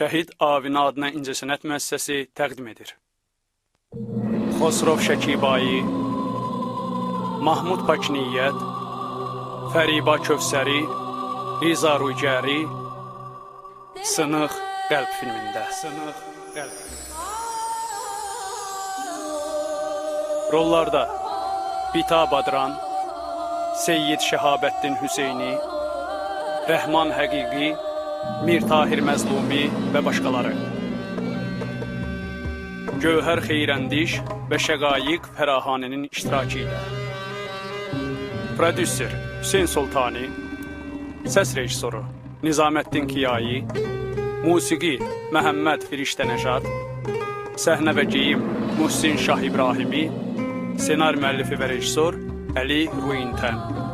Şəhid Avina adına incəsənət müəssisəsi təqdim edir. Xosrov Şəkibayi, Mahmud Pakiniyyət, Fəriba Kövsəri, Riza Rügəri, Sınıq Qəlb filmində. Sınıq Qəlb. Rollarda Bita Badran, Seyyid Şəhabəddin Hüseyni, Rəhman Həqiqi, Mir Tahir Məzlumi və başqaları. Gövhər Xeyrəndiş və Şəqaiq Fərahaninin iştirakı ilə. Prodüser Hüseyn Sultani, səs rejissoru Nizaməddin Kiyayi, musiqi Məhəmməd Firiştə Nəşad, səhnə və geyim Muhsin Şah İbrahimi, ssenari müəllifi və rejissor Əli Ruintən.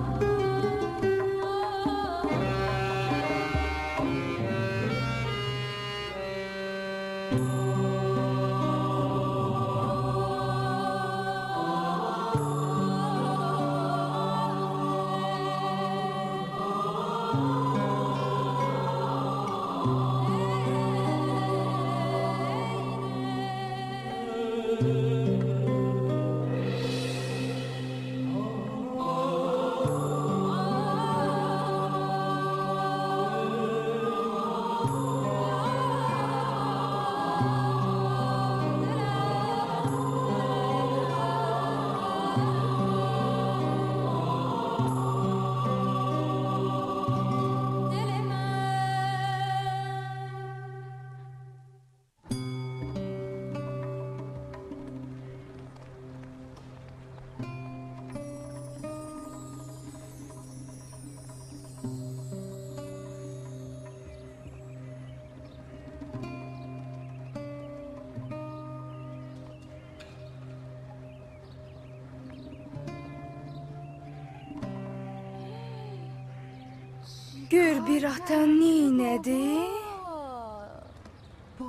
Gör bir ata neynədi?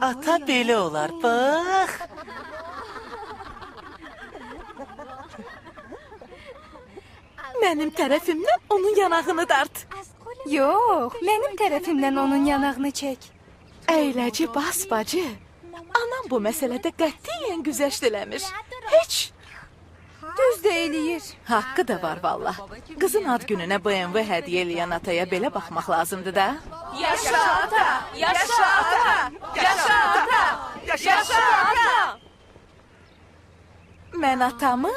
Ata belə olar, bax. Mənim tərəfimdən onun yanağını dart. Yox, mənim tərəfimdən onun yanağını çək. Əyləci bas, bacı. Anam bu məsələdə qətiyyən güzəştələmiş. Heç. Düz də eləyir. Haqqı da var valla. Qızın ad gününə BMW hədiyyə eləyən ataya belə baxmaq lazımdır da. Yaşa ata! Yaşa ata! Yaşa ata! Yaşa ata! Mən atamı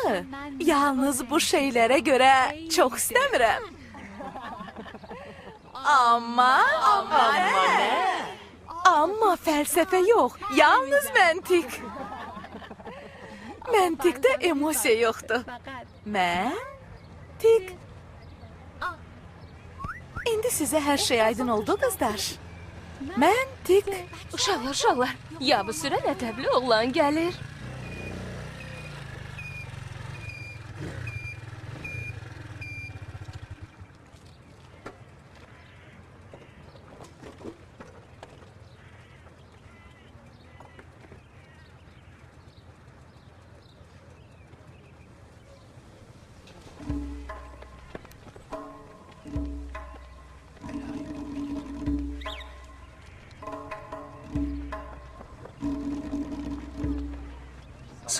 yalnız bu şeylərə görə çox istəmirəm. Amma nə? Amma fəlsəfə yox, yalnız məntiq. Məntiqdə emosiya yoxdur. Məntiq. İndi sizə hər şey aydın oldu, qızlar. Məntiq. Uşaqlar, ya bu sürə nətəbli oğlan gəlir.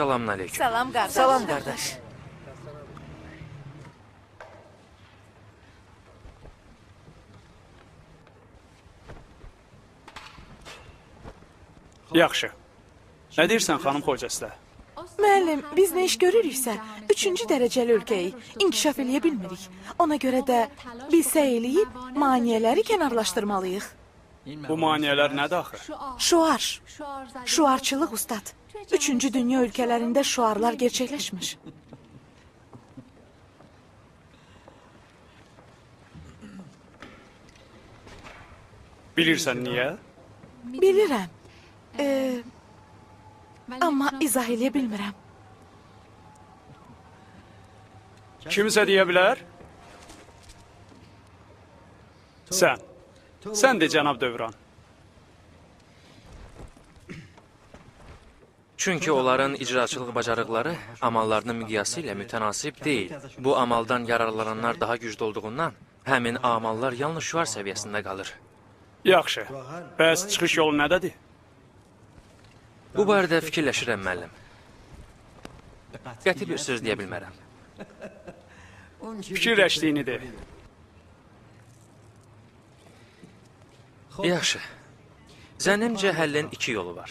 Salamünaleyküm. Salam qardaş. Salam qardaş. Yaxşı. Nə deyirsən xanım Xocəstə? Müəllim, biz nə iş görürüksə, 3-cü dərəcəli ölkəyi inkişaf eləyə bilmirik. Ona görə də biz səy eləyib maneələri kənarlaşdırmalıyıq. Bu maneələr nədir axı? Şuar. Şuarçılıq ustad. 3-cü dünya ölkələrində şuarlar gerçəkləşmiş. Bilirsən niyə? Bilirəm. Amma izah eləyə bilmirəm. Kimsə deyə bilər? Sən de cənab Dövran. Çünki onların icraçılıq bacarıqları amallarının miqyası ilə mütənasib deyil. Bu amaldan yararlananlar daha güclü olduğundan həmin amallar yalnız şüar səviyyəsində qalır. Yaxşı. Bəs çıxış yolu nədədir? Bu barədə fikirləşirəm, müəllim. Qəti bir söz deyə bilmərəm. Fikirləşdiyini de. Yaxşı. Zənnimcə həllin iki yolu var.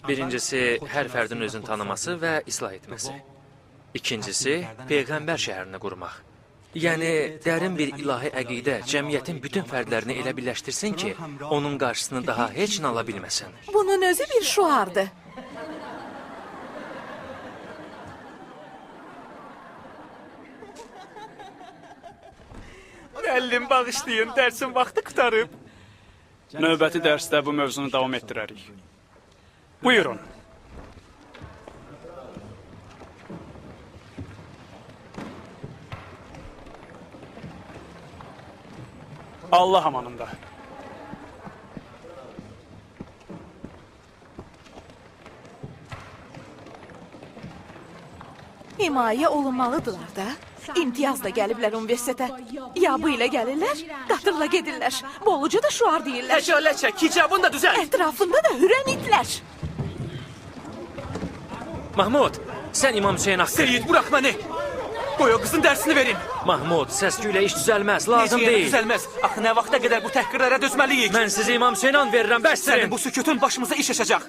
Birincisi, hər fərdin özünü tanıması və islah etməsi. İkincisi, Peyğəmbər şəhərini qurmaq. Yəni, dərin bir ilahi əqidə cəmiyyətin bütün fərdlərini elə birləşdirsin ki, onun qarşısını daha heç nə ala bilməsin. Bunun özü bir şuardır. Müəllim bağışlayın, dərsin vaxtı qurtarıb. Növbəti dərsdə bu mövzunu davam etdirərik. Buyurun. Allah amanında. Himayə olunmalıdırlar da. İmtiyaz da gəliblər universitetə. Yabı ilə gəlirlər, qatırla gedirlər. Boluca da şuar deyirlər. Həcalət çək, hicabını da düzəlt. Ətrafında da hürən itlər. Mahmud, sən İmam Hüseyin haqqı. Seyid, bırak məni. Qoy o qızın dərsini verin. Mahmud, səs-küylə iş düzəlməz, lazım Necə deyil. düzəlməz? Axı nə vaxta qədər bu təhqirlərə dözməliyik? Mən sizi İmam Hüseyin an verirəm, Sənin bəsdirin. bu sükutun başımıza iş açacaq.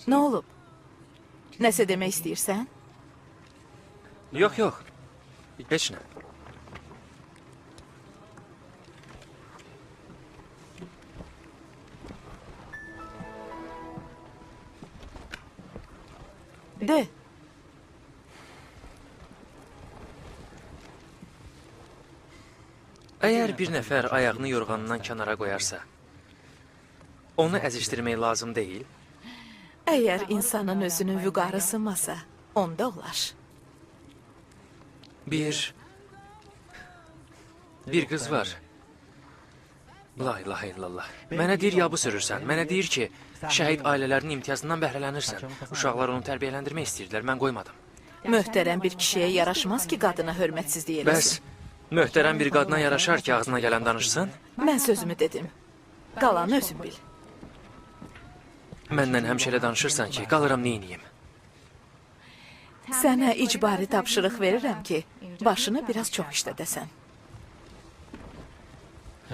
Nə olub? Nəsə demək istəyirsən? Yox, yox. Heç nə. De. Əgər bir nəfər ayağını yorğanından kənara qoyarsa, onu əzişdirmək lazım deyil. Əgər insanın özünün vüqarı sınmasa, onda olar. Bir qız var. La ilahe illallah. Mənə deyir, yabı sürürsən. Mənə deyir ki, şəhid ailələrinin imtiyazından bəhrələnirsən. Uşaqlar onu tərbiyələndirmək istəyirdilər, mən qoymadım. Möhtərəm bir kişiyə yaraşmaz ki, qadına hörmətsizlik eləsin. Bəs, möhtərəm bir qadına yaraşar ki, ağzına gələn danışsın? Mən sözümü dedim. Qalanı özün bil. Məndən həmişə elə danışırsan ki, qalıram neyniyim? Sənə icbari tapşırıq verirəm ki, başını biraz çox işlədəsən.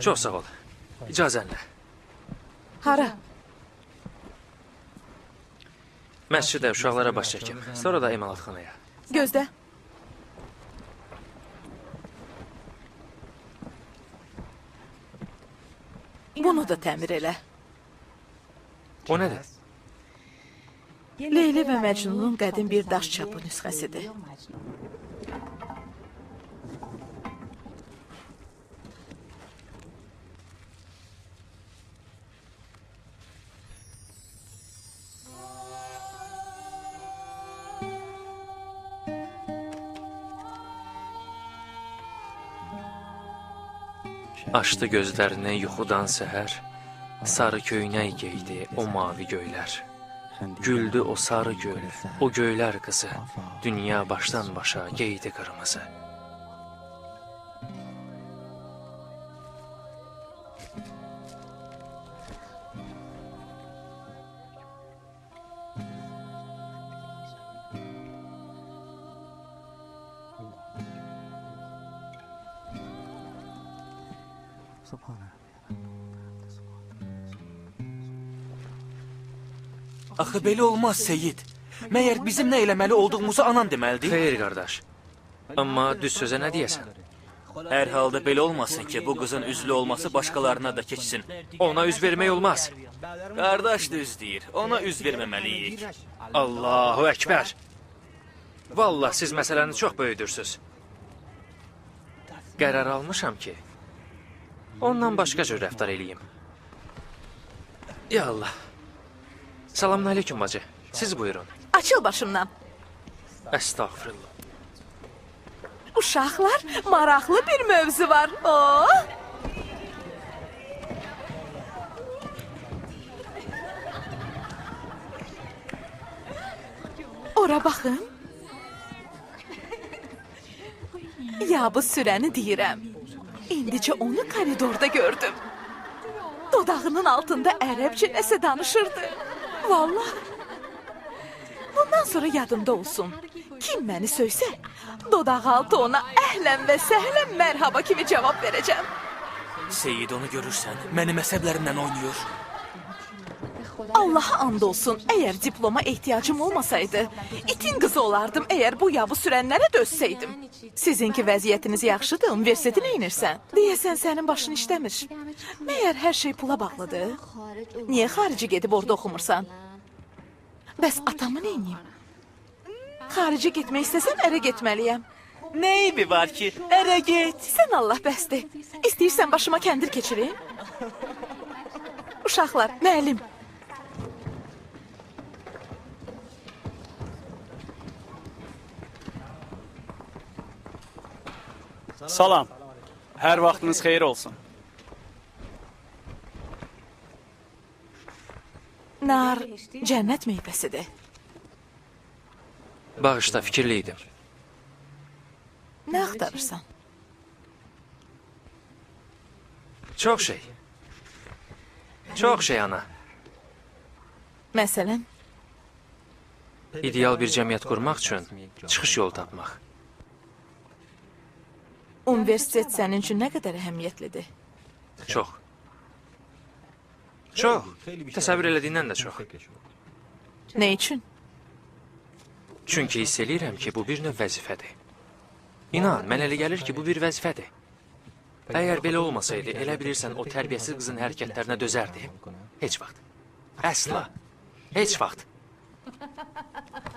Çox sağ ol. İcazənlə. Hara? Məscidə uşaqlara baş çəkim, sonra da emalatxanaya. Gözdə. Bunu da təmir elə. O nədir? Leyli və Məcnunun qədim bir daş çapı nüsxəsidir. Açdı gözlərini yuxudan səhər, sarı köynək geydi o mavi göylər. Güldü o sarı göl, o göylər qızı, dünya başdan başa geydi qırmızı. Axı belə olmaz Seyid. Məyər bizim nə eləməli olduğumuzu anan deməlidir? Xeyr, qardaş. Amma düz sözə nə deyəsən? Hər halda belə olmasın ki, bu qızın üzlü olması başqalarına da keçsin. Ona üz vermək olmaz. Qardaş düz deyir, ona üz verməməliyik. Allahu Əkbər. Vallah, siz məsələni çox böyüdürsünüz. Qərar almışam ki, ondan başqa cür rəftar eləyim. Ya Allah. Salamünaleyküm bacı. Siz buyurun. Açıl başımdan. Estağfurullah. Uşaqlar, maraqlı bir mövzu var. Oh! Ora baxın. Ya bu sürəni deyirəm. İndicə onu koridorda gördüm. Dodağının altında ərəbcə nəsə danışırdı. Vallahi. Bundan sonra yadımda olsun. Kim məni söysə, dodaq altı ona əhlən və səhlən mərhaba kimi cavab verəcəm. Seyid onu görürsən, mənim əsəblərimdən oynayır. Allaha and olsun, əgər diploma ehtiyacım olmasaydı, itin qızı olardım əgər bu yabı sürənlərə dözsəydim. Sizinki vəziyyətiniz yaxşıdır, universiteti neynirsən? Deyəsən sənin başın işləmir. Məyər hər şey pula bağlıdır? Niyə xarici gedib orada oxumursan? Bəs atamı neyniyim? Xarici getmək istəsəm ərə getməliyəm. Neybi var ki, ərə get. Sən Allah bəsdir. İstəyirsən başıma kəndir keçirim? Uşaqlar, müəllim. Salam. Hər vaxtınız xeyir olsun. Nar cənnət meyvəsidir. Bağışda fikirli idim. Nə axtarırsan? Çox şey. Çox şey ana. Məsələn, İdeal bir cəmiyyət qurmaq üçün çıxış yolu tapmaq. universitet sənin üçün nə qədər əhəmiyyətlidir? Çox. Çox. Təsəvvür elədiyindən də çox. Nə üçün? Çünki hiss eləyirəm ki, bu bir növ vəzifədir. İnan, mən elə gəlir ki, bu bir vəzifədir. Əgər belə olmasaydı, elə bilirsən o tərbiyəsiz qızın hərəkətlərinə dözərdim. Heç vaxt. Əsla. Heç vaxt.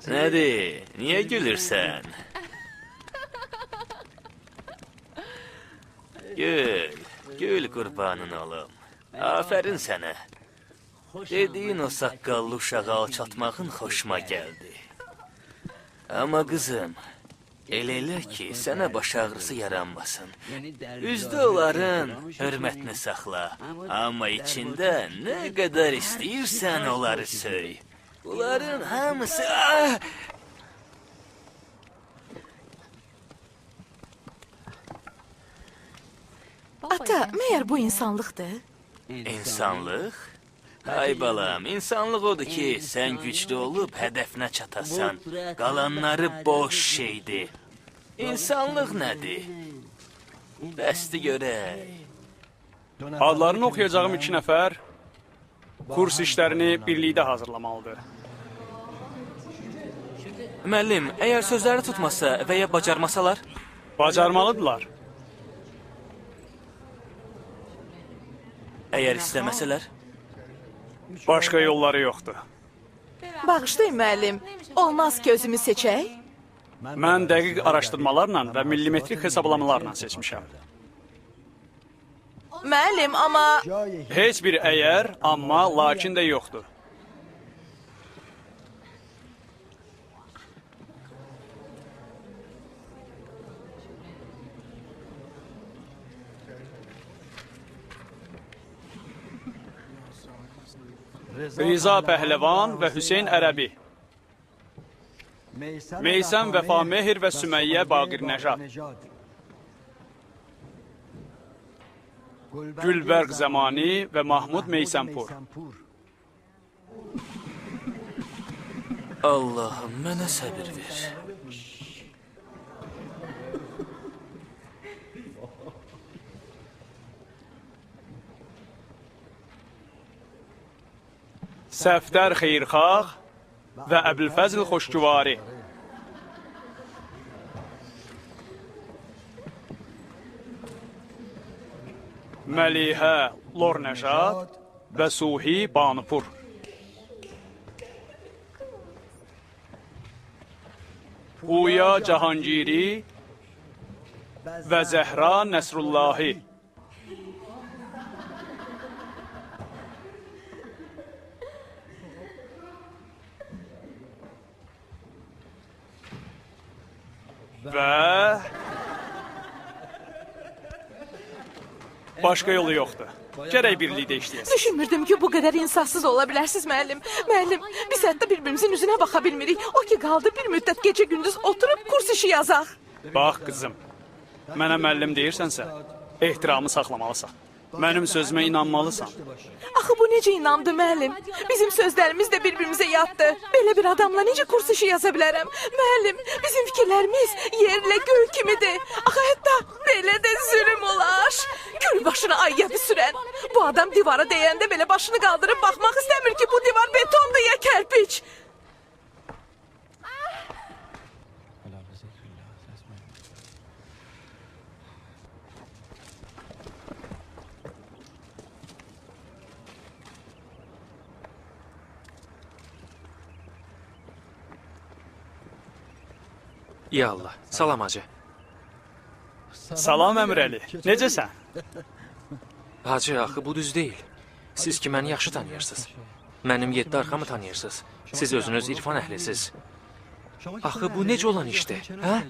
Nədir, niyə gülürsən? Gül qurbanın olum. Afərin sənə. Dediyin o saqqallı uşağı alçatmağın xoşuma gəldi. Amma qızım, elə ki, sənə baş ağrısı yaranmasın. Üzdə onların hörmətini saxla. Amma içində nə qədər istəyirsən onları söy. Bunların hamısı... Ata, məyər bu insanlıqdır? İnsanlıq? Ay balam, insanlıq odur ki, sən güclü olub hədəfinə çatasan. Qalanları boş şeydir. İnsanlıq nədir? Bəsdi görək. Adlarını oxuyacağım 2 nəfər kurs işlərini birlikdə hazırlamalıdır. Müəllim, əgər sözləri tutmasa və ya bacarmasalar? Bacarmalıdırlar. Əgər istəməsələr? Başqa yolları yoxdur. Bağışlayın müəllim, olmaz ki özümü seçək? Mən dəqiq araşdırmalarla və millimetrik hesablamalarla seçmişəm. Müəllim, amma... Heç bir əgər, amma, lakin də yoxdur. Riza Pəhləvan və Hüseyn Ərəbi. Meysəm Vəfa Mehir və Süməyyə Baqir Nəcad. Gülbərq Zəmani və Mahmud Meysəmpur. Allahım, mənə səbir ver. Səfdər Xeyrxax və Əbülfəzl Xoşgüvari. Məlihə Lor Nəcad və Suhi Banupur. Huya Cahangiri və Zəhra Nəsrullahi. və başqa yolu yoxdur. Gərək birlikdə işləyəsiniz. Düşünmürdüm ki, bu qədər insafsız ola bilərsiniz, müəllim. Müəllim, biz hətta bir-birimizin üzünə baxa bilmirik. O ki, qaldı bir müddət gecə-gündüz oturub kurs işi yazaq. Bax, qızım, mənə müəllim deyirsənsə, ehtiramı saxlamalısan. Mənim sözümə inanmalısan. Axı bu necə inandı, müəllim? Bizim sözlərimiz də bir-birimizə yatdı. Belə bir adamla necə kurs işi yaza bilərəm? Müəllim, bizim fikirlərimiz yerlə göy kimidir. Axı hətta belə də zülüm olar. Gül başına ayyadı sürən. Bu adam divara dəyəndə belə başını qaldırıb baxmaq istəmir ki, bu divar betondur ya kərpiç. Ya Allah, salam hacı. Salam Əmrəli, necəsən? Hacı, axı bu düz deyil. Siz ki məni yaxşı tanıyırsınız. Mənim 7 arxamı tanıyırsınız. Siz özünüz irfan əhlisiniz. Axı bu necə olan işdir, hə?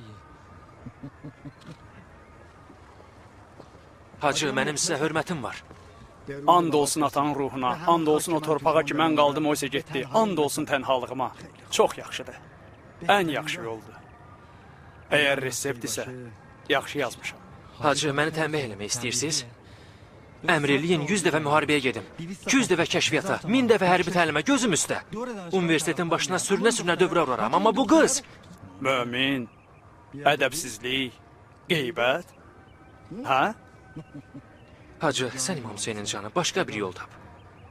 Hacı, mənim sizə hörmətim var. And olsun atanın ruhuna, and olsun o torpağa ki, mən qaldım, o isə getdi. And olsun tənhalığıma. Çox yaxşıdır. Ən yaxşı yoldur. Əgər reseptdirsə, yaxşı yazmışam. Hacı, məni tənbih eləmək istəyirsiniz? Əmr eləyin 100 dəfə müharibəyə gedim. 200 dəfə kəşfiyyata, 1000 dəfə hərbi təlimə, gözüm üstə. Universitetin başına sürünə-sürünə dövrə vuraram. Amma bu qız... Mömin, ədəbsizlik, qeybət, hə? Hacı, sən İmam Hüseynin canı, başqa bir yol tap.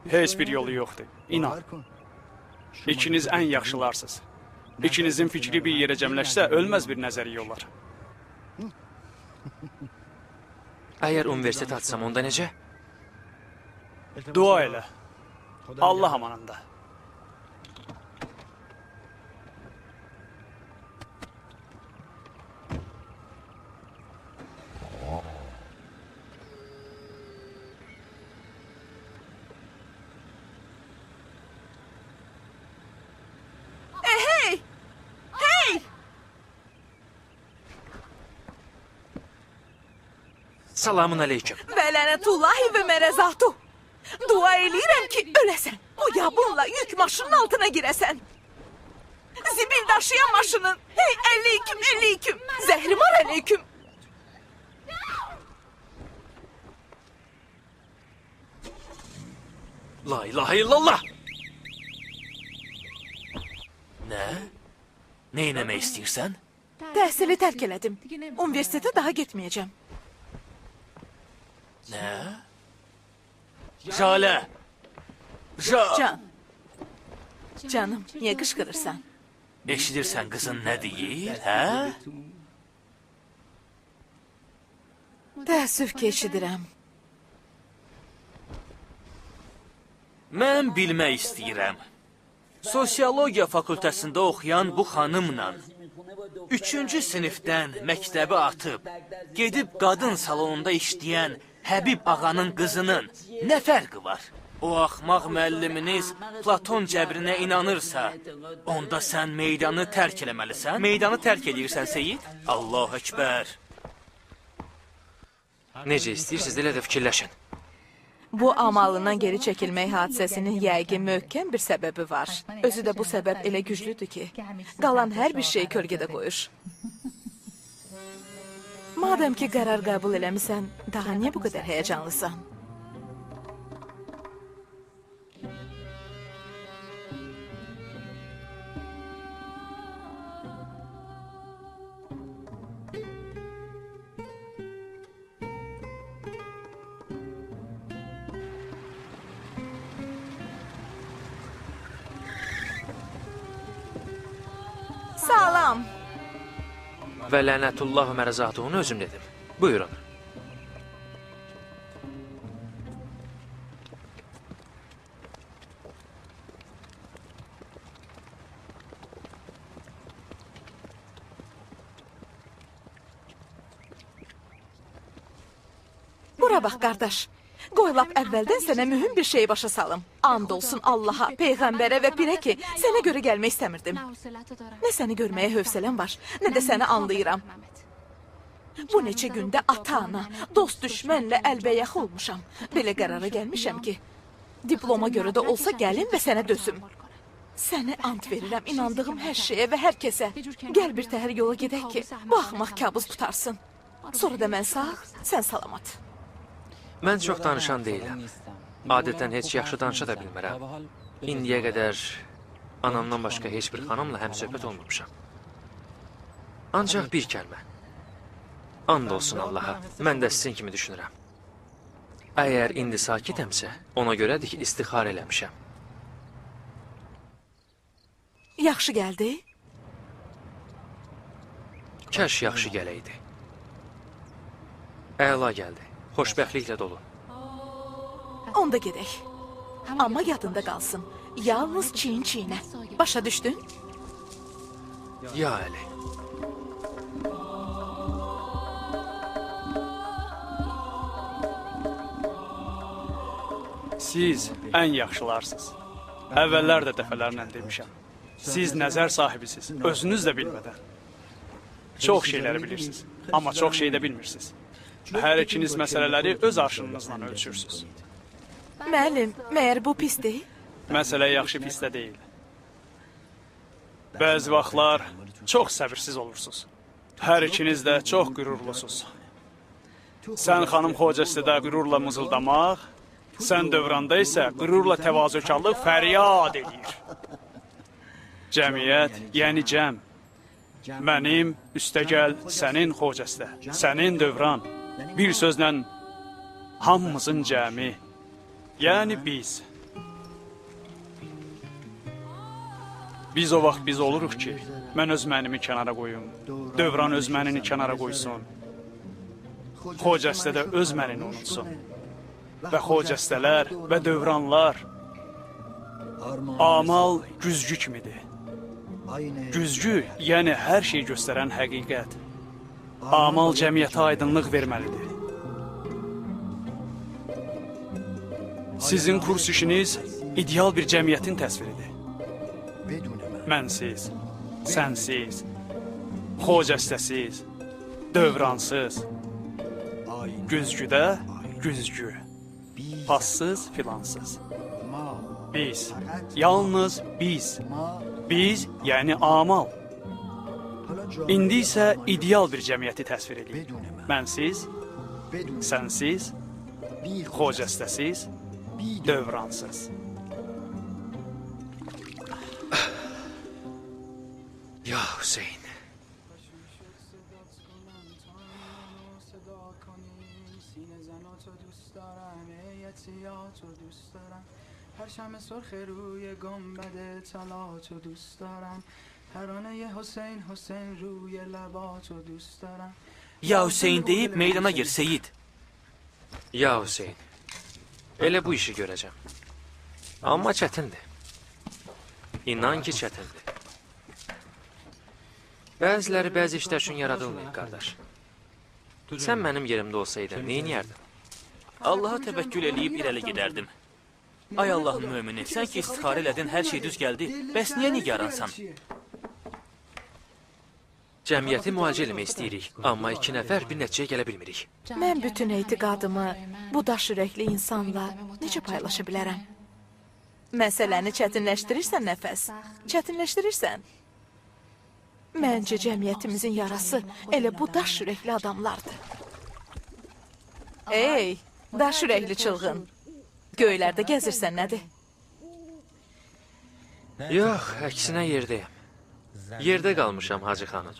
Heç bir yolu yoxdur, inan. İkiniz ən yaxşılarsınız. İkinizin fikri bir yerə cəmləşsə, ölməz bir nəzəriyyə olar. Əgər universitet açsam, onda necə? Dua elə. Allah amanında. Hey! Hey! Salamın aleyküm. Və lənətullahi və mərəzatu. Dua eləyirəm ki, öləsən. O yabınla yük maşının altına girəsən. Zibil daşıyan maşının. Hey, əlleyküm, əlleyküm. Zəhrimar əlleyküm. La ilahe illallah. Nə? Nə eləmək istəyirsən? Təhsili tərk elədim. Universitetə daha getməyəcəm. Nə? Jalə! Can. Canım, niyə qışqırırsan? Eşidirsən qızın nə deyir, hə? Təəssüf ki, eşidirəm. Mən bilmək istəyirəm. Sosiologiya fakültəsində oxuyan bu xanımla 3-cü sinifdən məktəbi atıb, gedib qadın salonunda işləyən Həbib ağanın qızının nə fərqi var? O axmaq müəlliminiz Platon cəbrinə inanırsa, onda sən meydanı tərk eləməlisən. Meydanı tərk edirsən, Seyid? Allahu Ekber. Necə istəyirsiniz, elə də fikirləşin. Bu amalından geri çəkilmək hadisəsinin yəqin möhkəm bir səbəbi var. Özü də bu səbəb elə güclüdür ki, qalan hər bir şeyi kölgədə qoyur. Madəm ki, qərar qəbul eləmisən, daha niyə bu qədər həyəcanlısan? Salam. Və lənətullah mərəzatuhunu özüm dedim. Buyurun. Bura bax, qardaş. Qoy lap əvvəldən sənə mühüm bir şey başa salım. And olsun Allaha, Peyğəmbərə və pirə ki, sənə görə gəlmək istəmirdim. Nə səni görməyə hövsələm var, nə də səni anlayıram. Bu neçə gündə ata-ana, dost düşmənlə əlbəyax olmuşam. Belə qərara gəlmişəm ki, diploma görə də olsa gəlim və sənə dözüm. Sənə ant verirəm, inandığım hər şeyə və hər kəsə. Gəl bir təhər yola gedək ki, bu axmaq kabus qutarsın. Sonra da mən sağ, sən salamat. Mən çox danışan deyiləm. Adətən heç yaxşı danışa da bilmirəm. İndiyə qədər anamdan başqa heç bir xanımla həmsöhbət olmamışam. Ancaq bir kəlmə. And olsun Allaha, mən də sizin kimi düşünürəm. Əgər indi sakitəmsə, ona görədir ki, istixarə eləmişəm. Yaxşı gəldi? Kəş yaxşı gələydi. Əla gəldi. Xoşbəxtliklə dolu. Onda gedək. Amma yadında qalsın. Yalnız çiyin-çiyinə. Başa düşdün? Ya Əli. Siz ən yaxşılarsınız. Əvvəllər də dəfələrlə demişəm. Siz nəzər sahibisiniz, özünüz də bilmədən. Çox şeyləri bilirsiniz, amma çox şey də bilmirsiniz. Hər ikiniz məsələləri öz arşınınızla ölçürsünüz. Müəllim, məyər bu pisdir? Məsələ yaxşı pis də deyil. Bəzi vaxtlar çox səbirsiz olursunuz. Hər ikiniz də çox qürurlusunuz. Sən xanım Xocəstədə qürurla mızıldamaq, sən dövranda isə qürurla təvazökarlıq fəryad edir. Cəmiyyət, yəni cəm. Mənim, üstəgəl, sənin Xocəstə, sənin dövran. Bir sözlə, hamımızın cəmi, yəni biz. Biz o vaxt biz oluruq ki, mən öz mənimi kənara qoyum, dövran öz mənini kənara qoysun, Xocəstədə öz mənini unutsun və Xocəstələr və dövranlar amal güzgü kimidir. Güzgü, yəni hər şey göstərən həqiqət. Amal cəmiyyətə aydınlıq verməlidir. Sizin kurs işiniz ideal bir cəmiyyətin təsviridir. Mənsiz, sənsiz, Xocəstəsiz, dövransız, güzgüdə güzgü, passız filansız. Biz, yalnız biz. Biz, yəni amal. İndi isə ideal bir cəmiyyəti təsvir edin. Mənsiz, sənsiz, Xocəstəsiz, dövransız. Ya Hüseyin. پرچم سرخ روی گنبد طلاتو دوست دارم ترانه حسین حسین روی لباتو دوست دارم Ya Hüseyin deyib meydana gir Seyid. Ya Hüseyin. Elə bu işi görəcəm. Amma çətindir. İnan ki çətindir. Bəziləri bəzi işlər üçün yaradılmayıb, qardaş. Sən mənim yerimdə olsaydın, neyniyərdin? Allaha təvəkkül eləyib irəli gedərdim. Ay Allahın mömini, sən ki istixarə elədin, hər şey düz gəldi. Bəs niyə nigaransan? Cəmiyyəti müalicə eləmək istəyirik, amma 2 nəfər bir nəticəyə gələ bilmirik. Mən bütün etiqadımı bu daş ürəkli insanla necə paylaşa bilərəm? Məsələni çətinləşdirirsən nəfəs, çətinləşdirirsən. Məncə cəmiyyətimizin yarası elə bu daş ürəkli adamlardır. Ey, daş ürəkli çılğın. Göylərdə gəzirsən nədir? Yox, əksinə yerdəyəm. Yerdə qalmışam, Hacı xanım.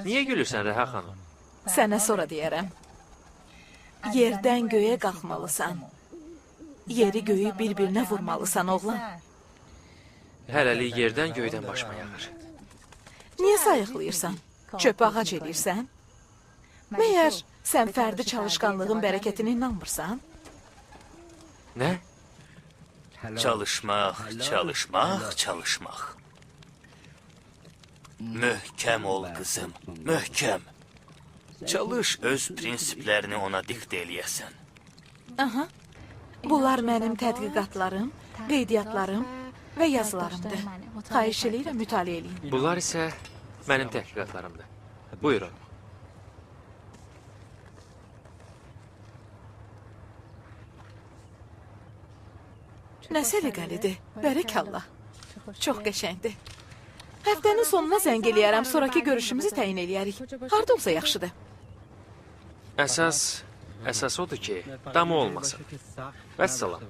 Niyə gülürsən, Rəhə xanım? Sənə sonra deyərəm. Yerdən göyə qalxmalısan. Yeri göyü bir-birinə vurmalısan, oğlan. Hələlik yerdən göydən başıma yağır. Niyə sayıqlayırsan? Çöpü ağac eləyirsən? Məyər sən fərdi çalışqanlığın bərəkətinə inanmırsan? Nə? Çalışmaq, çalışmaq, çalışmaq. Möhkəm ol qızım, möhkəm. Çalış öz prinsiplərini ona diktə eləyəsən. Aha. Bunlar mənim tədqiqatlarım, qeydiyyatlarım və yazılarımdır. Xahiş eləyirəm, mütaliə eləyin. Bunlar isə mənim təhqiqatlarımdır. Buyurun. Nə səliqəlidir, bərəkallah. Çox qəşəngdir. Həftənin sonuna zəng eləyərəm, sonraki görüşümüzü təyin eləyərik. Harda olsa yaxşıdır. Əsas odur ki, damı olmasın. Vəssalam.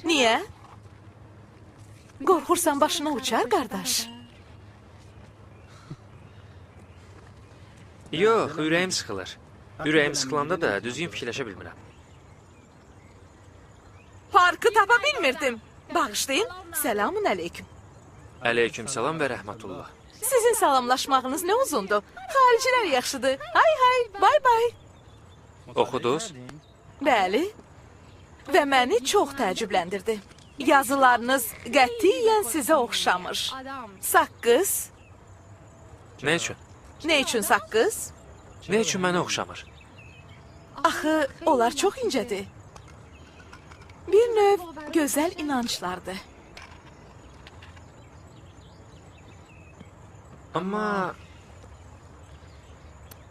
Niyə? Qorxursan başına uçar, qardaş. Yox, ürəyim sıxılır. Ürəyim sıxılanda da düzgün fikirləşə bilmirəm. Parkı tapa bilmirdim. Bağışlayın, selamun aleyküm. Əleyküm salam və rəhmətullah. Sizin salamlaşmağınız nə uzundur. Xaricilər yaxşıdır. Hay hay, bay bay. Oxuduz? Bəli. Və məni çox təəccübləndirdi. Yazılarınız qətiyyən sizə oxşamır. Saqqız. Nə üçün? Nə üçün saqqız? Nə üçün mənə oxşamır? Axı, onlar çox incədir. Bir növ gözəl inanclardır. Amma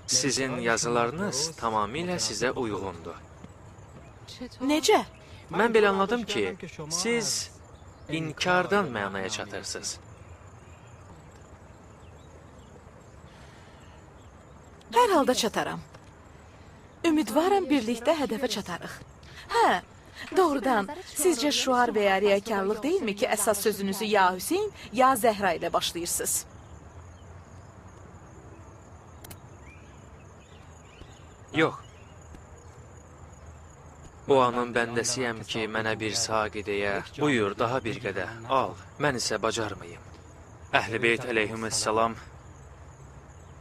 sizin yazılarınız tamamilə sizə uyğundur. Necə? Mən belə anladım ki, siz inkardan mənaya çatırsınız. Hər halda çataram. Ümidvaram birlikdə hədəfə çatarıq. Hə, doğrudan, sizcə şuar və ya riyakarlıq deyilmi ki, əsas sözünüzü ya Hüseyn, ya Zəhra ilə başlayırsınız? Yox. O anın bəndəsiyəm ki, mənə bir saqideyə, buyur daha bir qədər, al, mən isə bacarmayım. Əhl-i Beyt əleyhümüssalam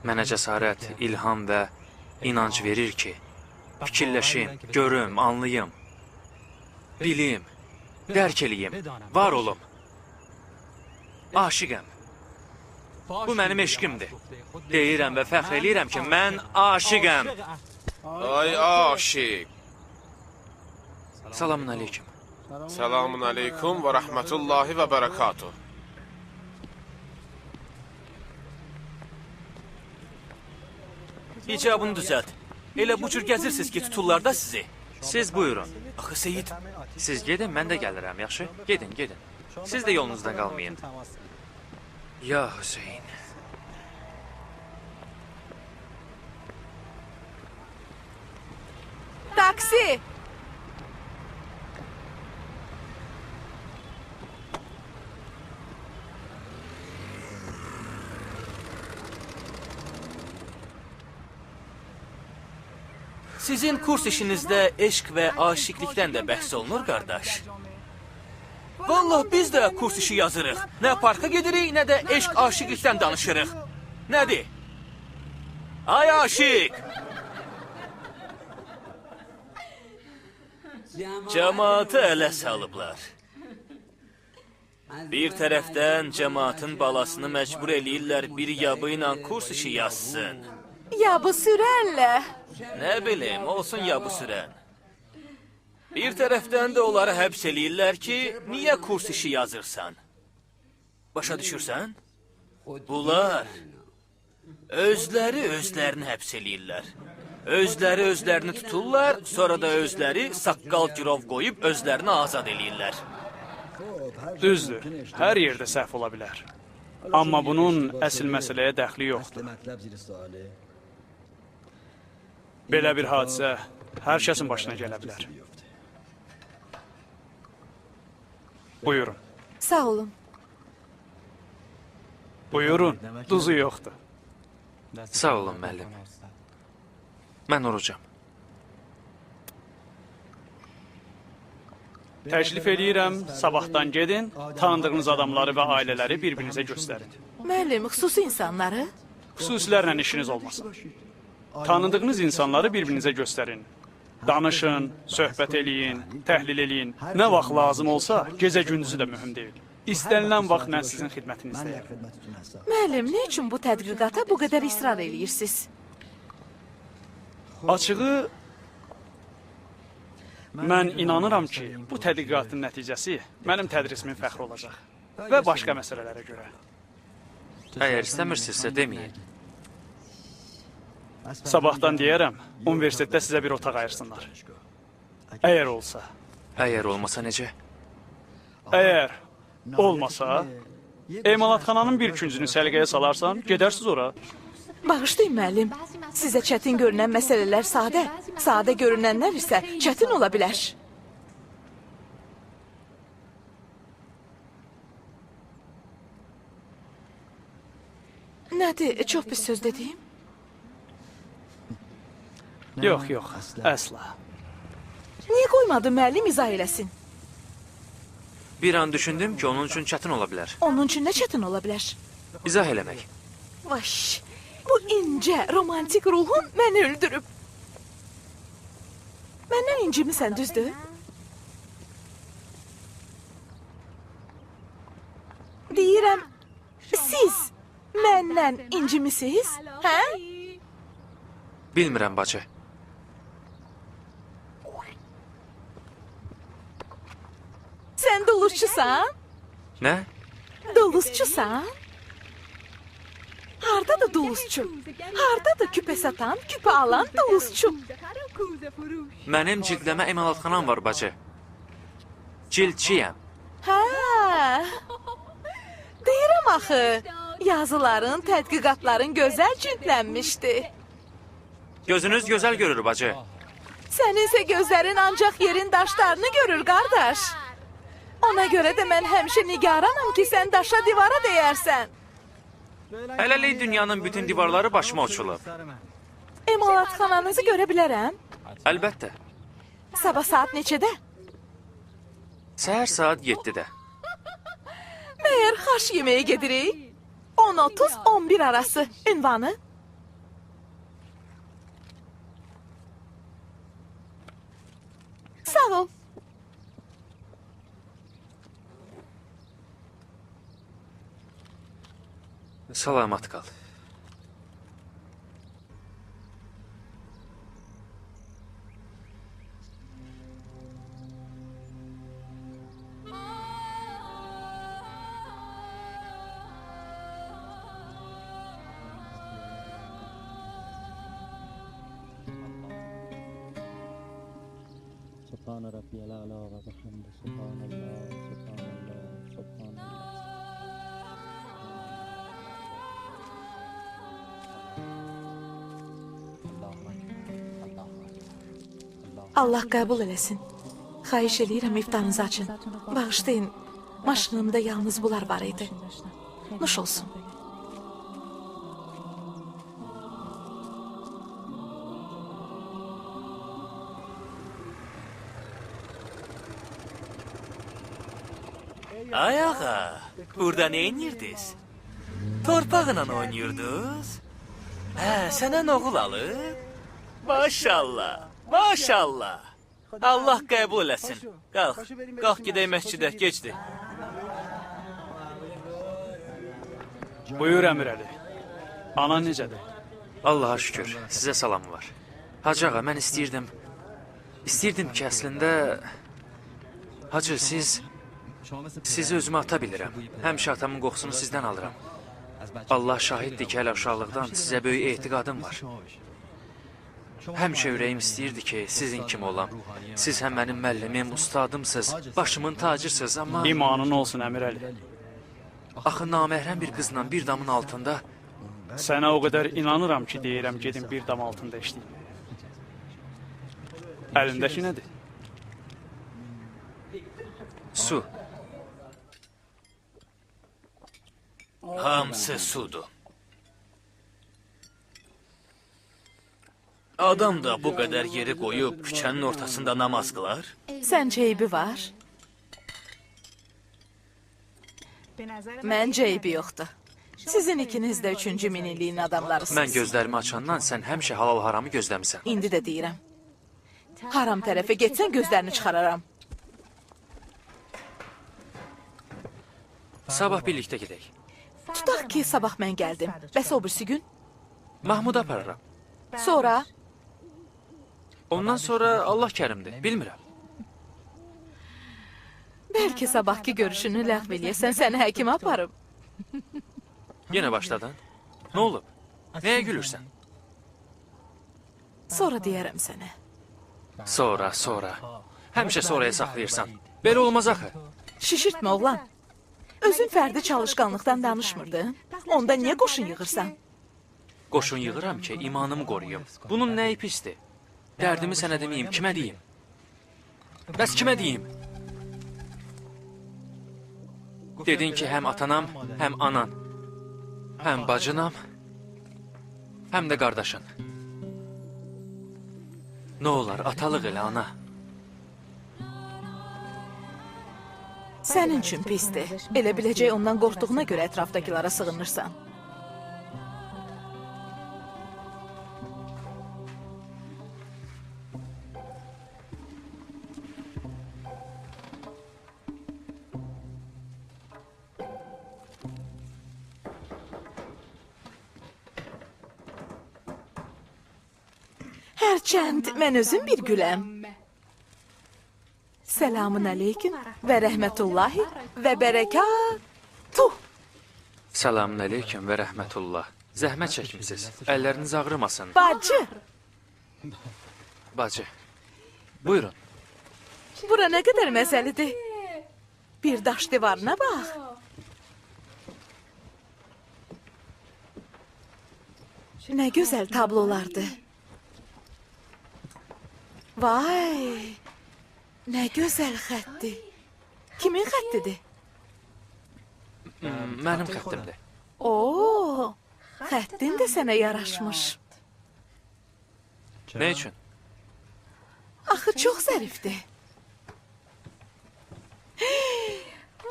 mənə cəsarət, ilham və inanc verir ki, fikirləşim, görüm, anlayım, bilim, dərk eləyim, var olum. Aşiqəm. Bu mənim eşqimdir. Deyirəm və fəxr eləyirəm ki, mən aşiqəm. Ay aşiq. Selamun aleyküm. Selamun aleyküm və rəhmətullahi və bərəkatuh. İcabını düzəlt. Elə bu cür gəzirsiniz ki, tuturlar da sizi. Siz buyurun. Axı Seyid, Siz gedin, mən də gəlirəm, yaxşı? Gedin, gedin. Siz də yolunuzdan qalmayın. Ya Hüseyin. Taksi! sizin kurs işinizdə eşq və aşiqlikdən də bəhs olunur, qardaş. Vallahi biz də kurs işi yazırıq. Nə parka gedirik, nə də eşq aşiqlikdən danışırıq. Nədir? Ay aşiq! Cəmaatı ələ salıblar. Bir tərəfdən cəmaatın balasını məcbur eləyirlər bir yabı ilə kurs işi yazsın. Yabı sürənlə. Nə bilim, olsun yabı sürən. Bir tərəfdən də onları həbs eləyirlər ki, niyə kurs işi yazırsan? Başa düşürsən? Bunlar özləri özlərini həbs eləyirlər. Özləri özlərini tuturlar, sonra da özləri saqqal girov qoyub özlərini azad eləyirlər. Düzdür, hər yerdə səhv ola bilər. Amma bunun əsl məsələyə dəxli yoxdur. Belə bir hadisə hər kəsin başına gələ bilər. Buyurun. Sağ olun. Buyurun, duzu yoxdur. Sağ olun, müəllim. Mən orucam. Təklif eləyirəm, sabahdan gedin, tanıdığınız adamları və ailələri bir-birinizə göstərin. Müəllim, xüsusi insanları? Xüsusilərlə işiniz olmasın. Tanıdığınız insanları bir-birinizə göstərin. Danışın, söhbət eləyin, təhlil eləyin. Nə vaxt lazım olsa, gecə-gündüzü də mühüm deyil. İstənilən vaxt mən sizin xidmətinizdəyəm. Müəllim, nə üçün bu tədqiqata bu qədər israr eləyirsiniz? Açığı mən inanıram ki, bu tədqiqatın nəticəsi mənim tədrisimin fəxri olacaq və başqa məsələlərə görə. Əgər istəmirsinizsə deməyin. Sabahdan deyərəm, universitetdə sizə bir otaq ayırsınlar. Əgər olsa. Əgər olmasa necə? Əgər olmasa, emalatxananın bir küncünü səliqəyə salarsan, gedərsiz ora. Bağışlayın müəllim. Sizə çətin görünən məsələlər sadə görünənlər isə çətin ola bilər. Nədir, çox pis söz dediyim? Yox, əsla. Niyə qoymadın müəllim izah eləsin? Bir an düşündüm ki, onun üçün çətin ola bilər. Onun üçün nə çətin ola bilər? İzah eləmək. Vay, bu incə, romantik ruhun məni öldürüb. Məndən incimisən, düzdür? Deyirəm, siz məndən incimisiniz, hə? Bilmirəm, bacı. Sən duluzçusan? Nə? Duluzçusan? Hardadır duluzçu? Hardadır küpə satan, küpə alan duluzçu? Mənim cildləmə emalatxanam var, bacı. Cildçiyəm. Hə. Deyirəm axı, yazıların, tədqiqatların gözəl cildlənmişdi. Gözünüz gözəl görür, bacı. Səninsə gözlərin ancaq yerin daşlarını görür, qardaş. Ona görə də mən həmişə nigaranam ki, sən daşa divara deyərsən. Hələlik dünyanın bütün divarları başıma uçulub. Emalatxananızı görə bilərəm. Əlbəttə. Sabah saat neçədə? Səhər saat 7-də. Məyər xaş yeməyə gedirik? 10:30-11 arası. Ünvanı? Sağ ol. Salamat qal. سبحان ربي الأعلى وبحمده سبحان الله سبحان الله سبحان الله. Allah qəbul eləsin. Xahiş eləyirəm iftarınızı açın. Bağışlayın, maşınımda yalnız bunlar var idi. Nuş olsun. Ay ağa, burada nə edirdiniz? Torpaqla oynayırdınız? Hə, sənə oğul alıb? Maşallah, maşallah. Allah qəbul eləsin. Qalx gedək məscidə, keçdi. Buyur Əmir Əli. Anan necədir? Allaha şükür, sizə salamı var. Hacı ağa, mən istəyirdim ki, əslində... Hacı, sizi özümə ata bilirəm. Həmişə atamın qoxusunu sizdən alıram. Allah şahiddir ki, hələ uşaqlıqdan sizə böyük etiqadım var. Həmişə ürəyim istəyirdi ki, sizin kimi olam. Siz həm mənim müəllimim, ustadımsınız, başımın tacısınız, amma... İmanın olsun Əmir Əli. Axı naməhrəm bir qızla bir damın altında... Sənə o qədər inanıram ki, deyirəm gedin bir dam altında işləyim. Əlindəki nədir? Su. Hamısı sudur. Adam da bu qədər yeri qoyub küçənin ortasında namaz qılar? Səncə eybi var? Məncə eybi yoxdur. Sizin ikiniz də 3-cü minilliyin adamlarısınız. Mən gözlərimi açandan sən həmişə halal haramı gözləmisən. İndi də deyirəm. Haram tərəfə getsən gözlərini çıxararam. Sabah birlikdə gedək. Tutaq ki, sabah mən gəldim. Bəs o birisi gün? Mahmudu apararam. Sonra? Ondan sonra Allah kərimdir, bilmirəm. Bəlkə sabahki görüşünü ləğv eləyəsən, səni həkimə aparım. Yenə başladın. Nə olub? Nəyə gülürsən? Sonra deyərəm sənə. Sonra. Həmişə sonraya saxlayırsan. Belə olmaz axı. Şişirtmə, oğlan. Özün fərdi çalışqanlıqdan danışmırdın. Onda niyə qoşun yığırsan? Qoşun yığıram ki, imanımı qoruyum. Bunun nəyi pisdir? Dərdimi sənə deməyim, kimə deyim? Bəs kimə deyim? Dedin ki, həm atanam, həm anan, həm bacınam, həm də qardaşın. Nə olar, atalıq elə, ana. Sənin üçün pisdir. Elə biləcək ondan qorxduğuna görə ətrafdakılara sığınırsan. Hərçənd mən özüm bir güləm. Selamun aleyküm və rəhmətullahi və bərəkatuh. Selamun aleyküm və rəhmətullah. Zəhmət çəkmisiniz. Əlləriniz ağrımasın. Bacı, Bacı, buyurun. bura nə qədər məzəlidir. Bir daş divarına bax. Nə gözəl tablolardır. Vay, nə gözəl xətdir. Kimin xəttidir? Mənim xəttimdir. Oo, xəttin də sənə yaraşmış. Nə üçün? Axı çox zərifdir.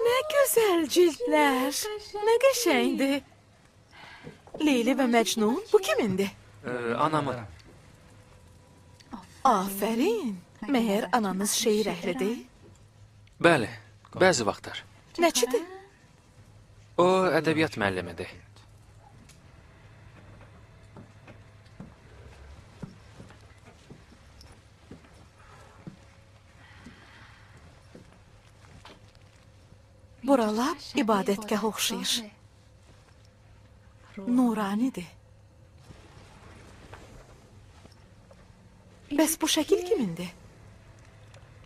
Nə gözəl cildlər, nə qəşəngdir. Leyli və Məcnun, bu kimindir? Anamın. Afərin, məyər ananız şeir əhlidir? Bəli, bəzi vaxtlar. Nəçidir? O, ədəbiyyat müəllimidir. Buralar ibadətgah oxşayır. Nuranidir. Bəs bu şəkil kimindir?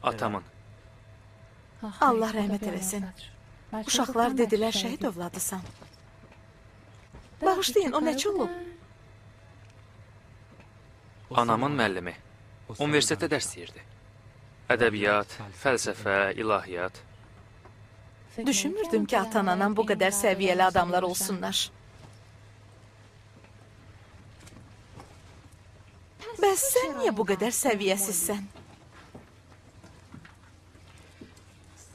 Atamın. Allah rəhmət eləsin. Uşaqlar dedilər şəhid övladısan. Bağışlayın, o nəçə olub? Anamın müəllimi. Universitetdə dərs deyirdi. Ədəbiyyat, fəlsəfə, ilahiyyat. Düşünmürdüm ki, atan-anam bu qədər səviyyəli adamlar olsunlar. Bəs sən niyə bu qədər səviyyəsizsən?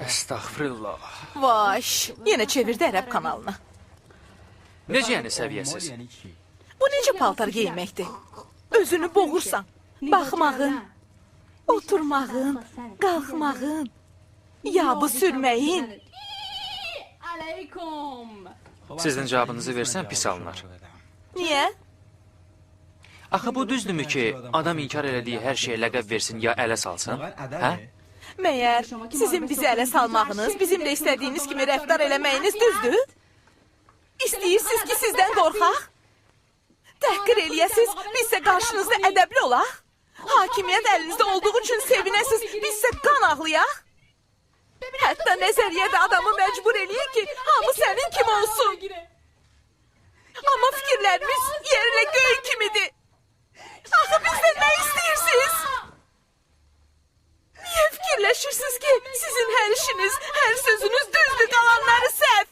Əstəğfirullah. Vay, yenə çevirdi ərəb kanalına. Necə yəni səviyyəsiz? Bu necə paltar giyməkdir? Özünü boğursan. Baxmağın, oturmağın, qalxmağın, yabı sürməyin. Sizin cavabınızı versən pis alınar. Niyə? Axı bu düzdürmü ki, adam inkar elədiyi hər şeyə ləqəb versin ya ələ salsın? Hə? Məyər sizin bizi ələ salmağınız, bizimlə istədiyiniz kimi rəftar eləməyiniz düzdür? İstəyirsiniz ki, sizdən qorxaq? Təhqir eləyəsiz, bizsə qarşınızda ədəbli olaq? Hakimiyyət əlinizdə olduğu üçün sevinəsiz, bizsə qan ağlayaq? Hətta nəzəriyyədə adamı məcbur eləyir ki, hamı sənin kimi olsun. Amma fikirlərimiz yerlə göy kimidir. Axı bizdən nə istəyirsiniz? Niyə fikirləşirsiniz ki, sizin hər işiniz, hər sözünüz düzdür, qalanları səhv?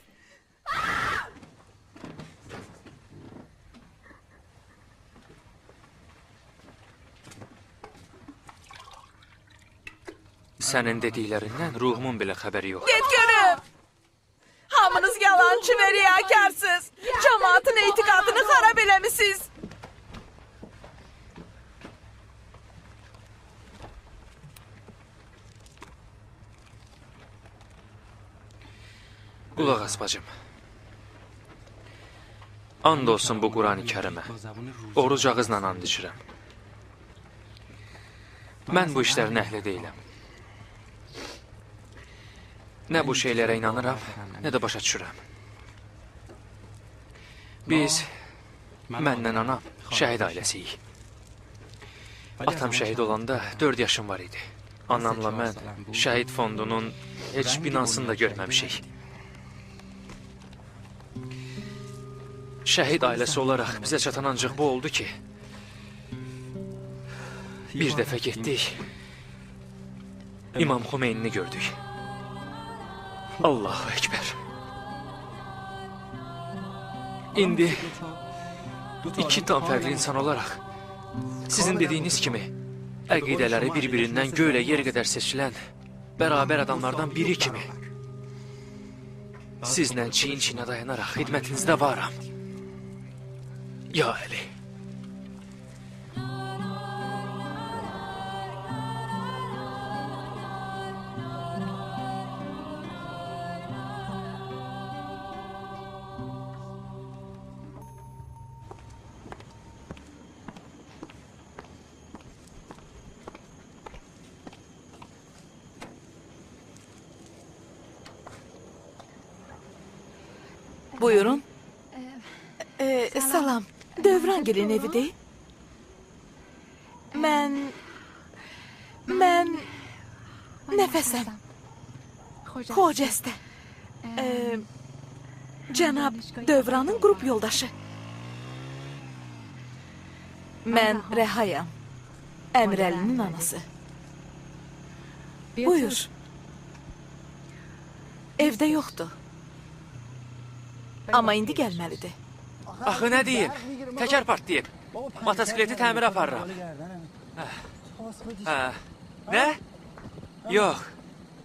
Sənin dediklərindən ruhumun belə xəbəri yox. Get görüm! Hamınız yalancı və riyakarsınız. Cəmaatın etiqadını xarab eləmisiniz. Qulaq as bacım. And olsun bu Qurani Kərimə. Oruc ağızla and içirəm. Mən bu işlərin əhli deyiləm. Nə bu şeylərə inanıram, nə də başa düşürəm. Biz, məndən anam, şəhid ailəsiyik. Atam şəhid olanda 4 yaşım var idi. Anamla mən şəhid fondunun heç binasını da görməmişik. Şəhid ailəsi olaraq bizə çatan ancaq bu oldu ki, bir dəfə getdik, İmam Xumeynini gördük. Allahu Ekber. İndi iki tam fərqli insan olaraq sizin dediyiniz kimi əqidələri bir-birindən göylə yer qədər seçilən bərabər adamlardan biri kimi sizlə çiyin-çiyinə dayanaraq xidmətinizdə varam. Ya Əli. Buyurun. Salam. Dövrangilin evidir. Mən nəfəsəm. Xocəstə. Cənab Dövranın qrup yoldaşı. Mən Rəhayam. Əmrəlinin anası. Buyur. Evdə yoxdur. Amma indi gəlməlidir. Axı nə deyim? Təkər partlayıb. Motosikleti təmir aparıram. Nə? Yox,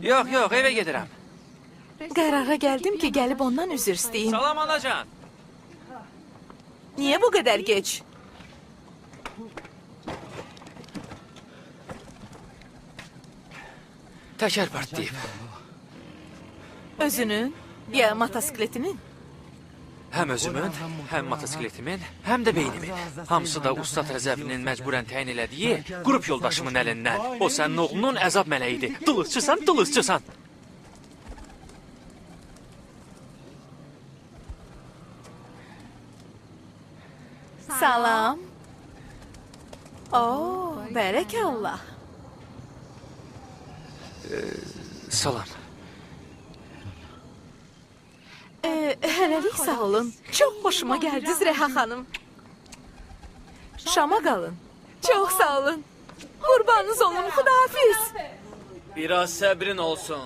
evə gedirəm. Qərara gəldim ki, gəlib ondan üzr istəyim. Salam anacan. Niyə bu qədər gec? Təkər partlayıb. Özünün, ya motosikletinin? Həm özümün, həm motosikletimin, həm də beynimin. Hamısı da Ustad Rəzəfinin məcburən təyin elədiyi qrup yoldaşımın əlindən. O sənin oğlunun əzab mələyidir. Dılızçısan. Salam. Oo, bərəkallah. Salam. Hələlik sağ olun. Çox xoşuma gəldiniz Rəha xanım. Şama qalın. Çox sağ olun. Qurbanınız olun, xudahafiz. Biraz səbrin olsun.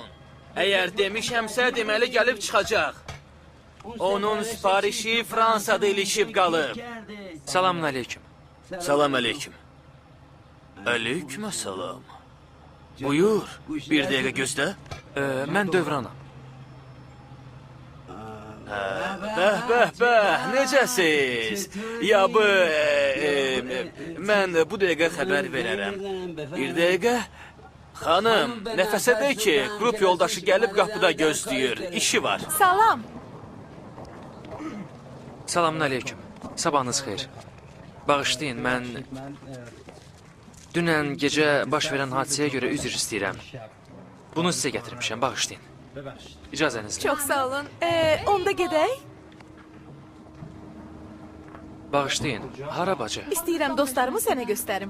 Əgər demişəmsə, deməli gəlib çıxacaq. Onun siparişi Fransada ilişib qalıb. Salamun aleyküm. Salam aleyküm. Aleyküm salam. Buyur, bir dəqiqə gözlə. Mən Dövranam. Bəh, necəsiz? Ya bu, mən bu dəqiqə xəbər verərəm. Bir dəqiqə, xanım, nəfəsə de ki, qrup yoldaşı gəlib qapıda gözləyir, işi var. Salam. Salamun aleyküm. Sabahınız xeyir. Bağışlayın, mən dünən gecə baş verən hadisəyə görə üzr istəyirəm. Bunu sizə gətirmişəm, bağışlayın. İcazənizlə. Çox sağ olun. Onda gedək. Bağışlayın, hara bacı? İstəyirəm dostlarımı sənə göstərim.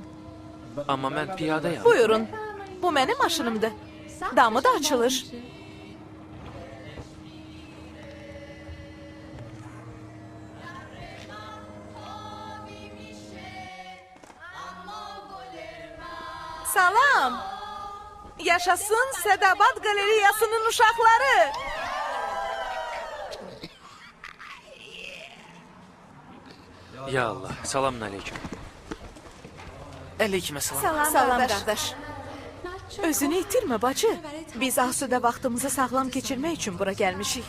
Amma mən piyadayam. Buyurun. Bu mənim maşınımdır. Damı da açılır. Salam. Yaşasın Sədabad Qalereyasının uşaqları. Ya Allah, salamun aleyküm. Aleyküm salam. Salam qardaş. Özünü itirmə bacı. Biz Asudə vaxtımızı sağlam keçirmək üçün bura gəlmişik.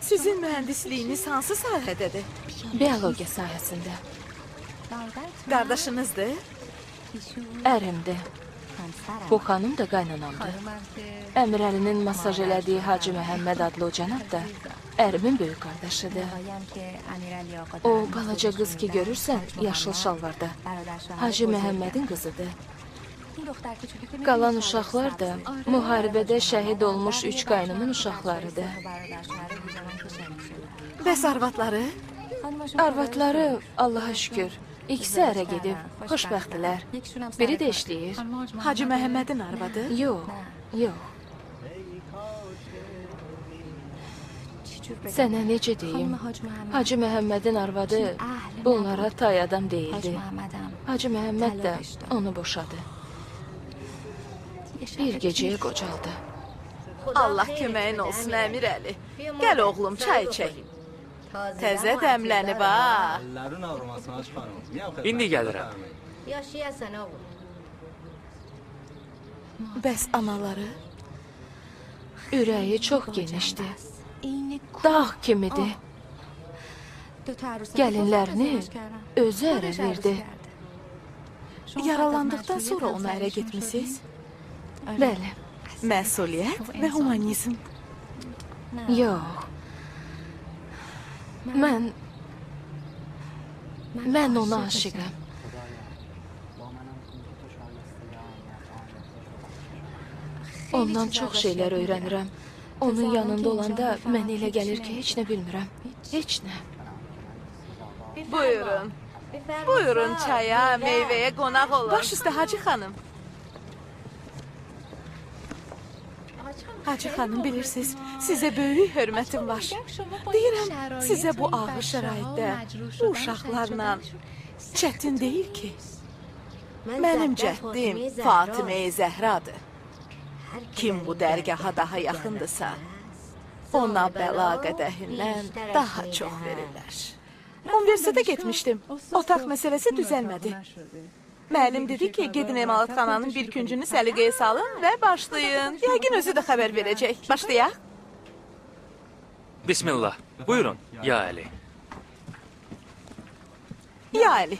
Sizin mühəndisliyiniz hansı sahədədir? Biologiya sahəsində. Qardaşınızdır? Ərimdir. Bu xanım da qaynanamdır. Əmirəlinin masaj elədiyi Hacı Məhəmməd adlı o cənab da ərimin böyük qardaşıdır. O balaca qız ki görürsən, yaşıl şalvarda. Hacı Məhəmmədin qızıdır. Qalan uşaqlar da müharibədə şəhid olmuş 3 qaynımın uşaqlarıdır. Bəs arvadları? Arvadları, Allaha şükür, ikisi ərə gedib, xoşbəxtdilər. Biri də işləyir. Hacı Məhəmmədin arvadı? Yox, yox. Sənə necə deyim? Hacı Məhəmmədin arvadı bunlara tay adam deyildi. Hacı Məhəmməd də onu boşadı. Bir gecəyə qocaldı. Allah köməyin olsun Əmir Əli. Gəl oğlum, çay içək. Təzə dəmlənib ha. İndi gəlirəm. Bəs anaları? Ürəyi çox genişdir. Dağ kimidir. Gəlinlərini özü ərə verdi. Yaralandıqdan sonra onu ərə getmisiniz? Bəli. Məsuliyyət və humanizm. Yox. Mən ona aşıqam. Ondan çox şeylər öyrənirəm. Onun yanında olanda mən elə gəlir ki, heç nə bilmirəm. Heç nə. Buyurun. Buyurun çaya, meyvəyə qonaq olun. Baş üstə Hacı xanım. Hacı xanım, bilirsiniz, sizə böyük hörmətim var. Deyirəm, sizə bu ağır şəraitdə, bu uşaqlarla çətin deyil ki. Mənim cəddim Fatimə-i Zəhradır. Kim bu dərgaha daha yaxındırsa, ona bəla qədəhindən daha çox verirlər. Universitetə getmişdim. Otaq məsələsi düzəlmədi. Müəllim dedi ki, gedin emalatxananın bir küncünü səliqəyə salın və başlayın. Yəqin özü də xəbər verəcək. Başlayaq. Bismillah. Buyurun. Ya Əli. Ya Əli.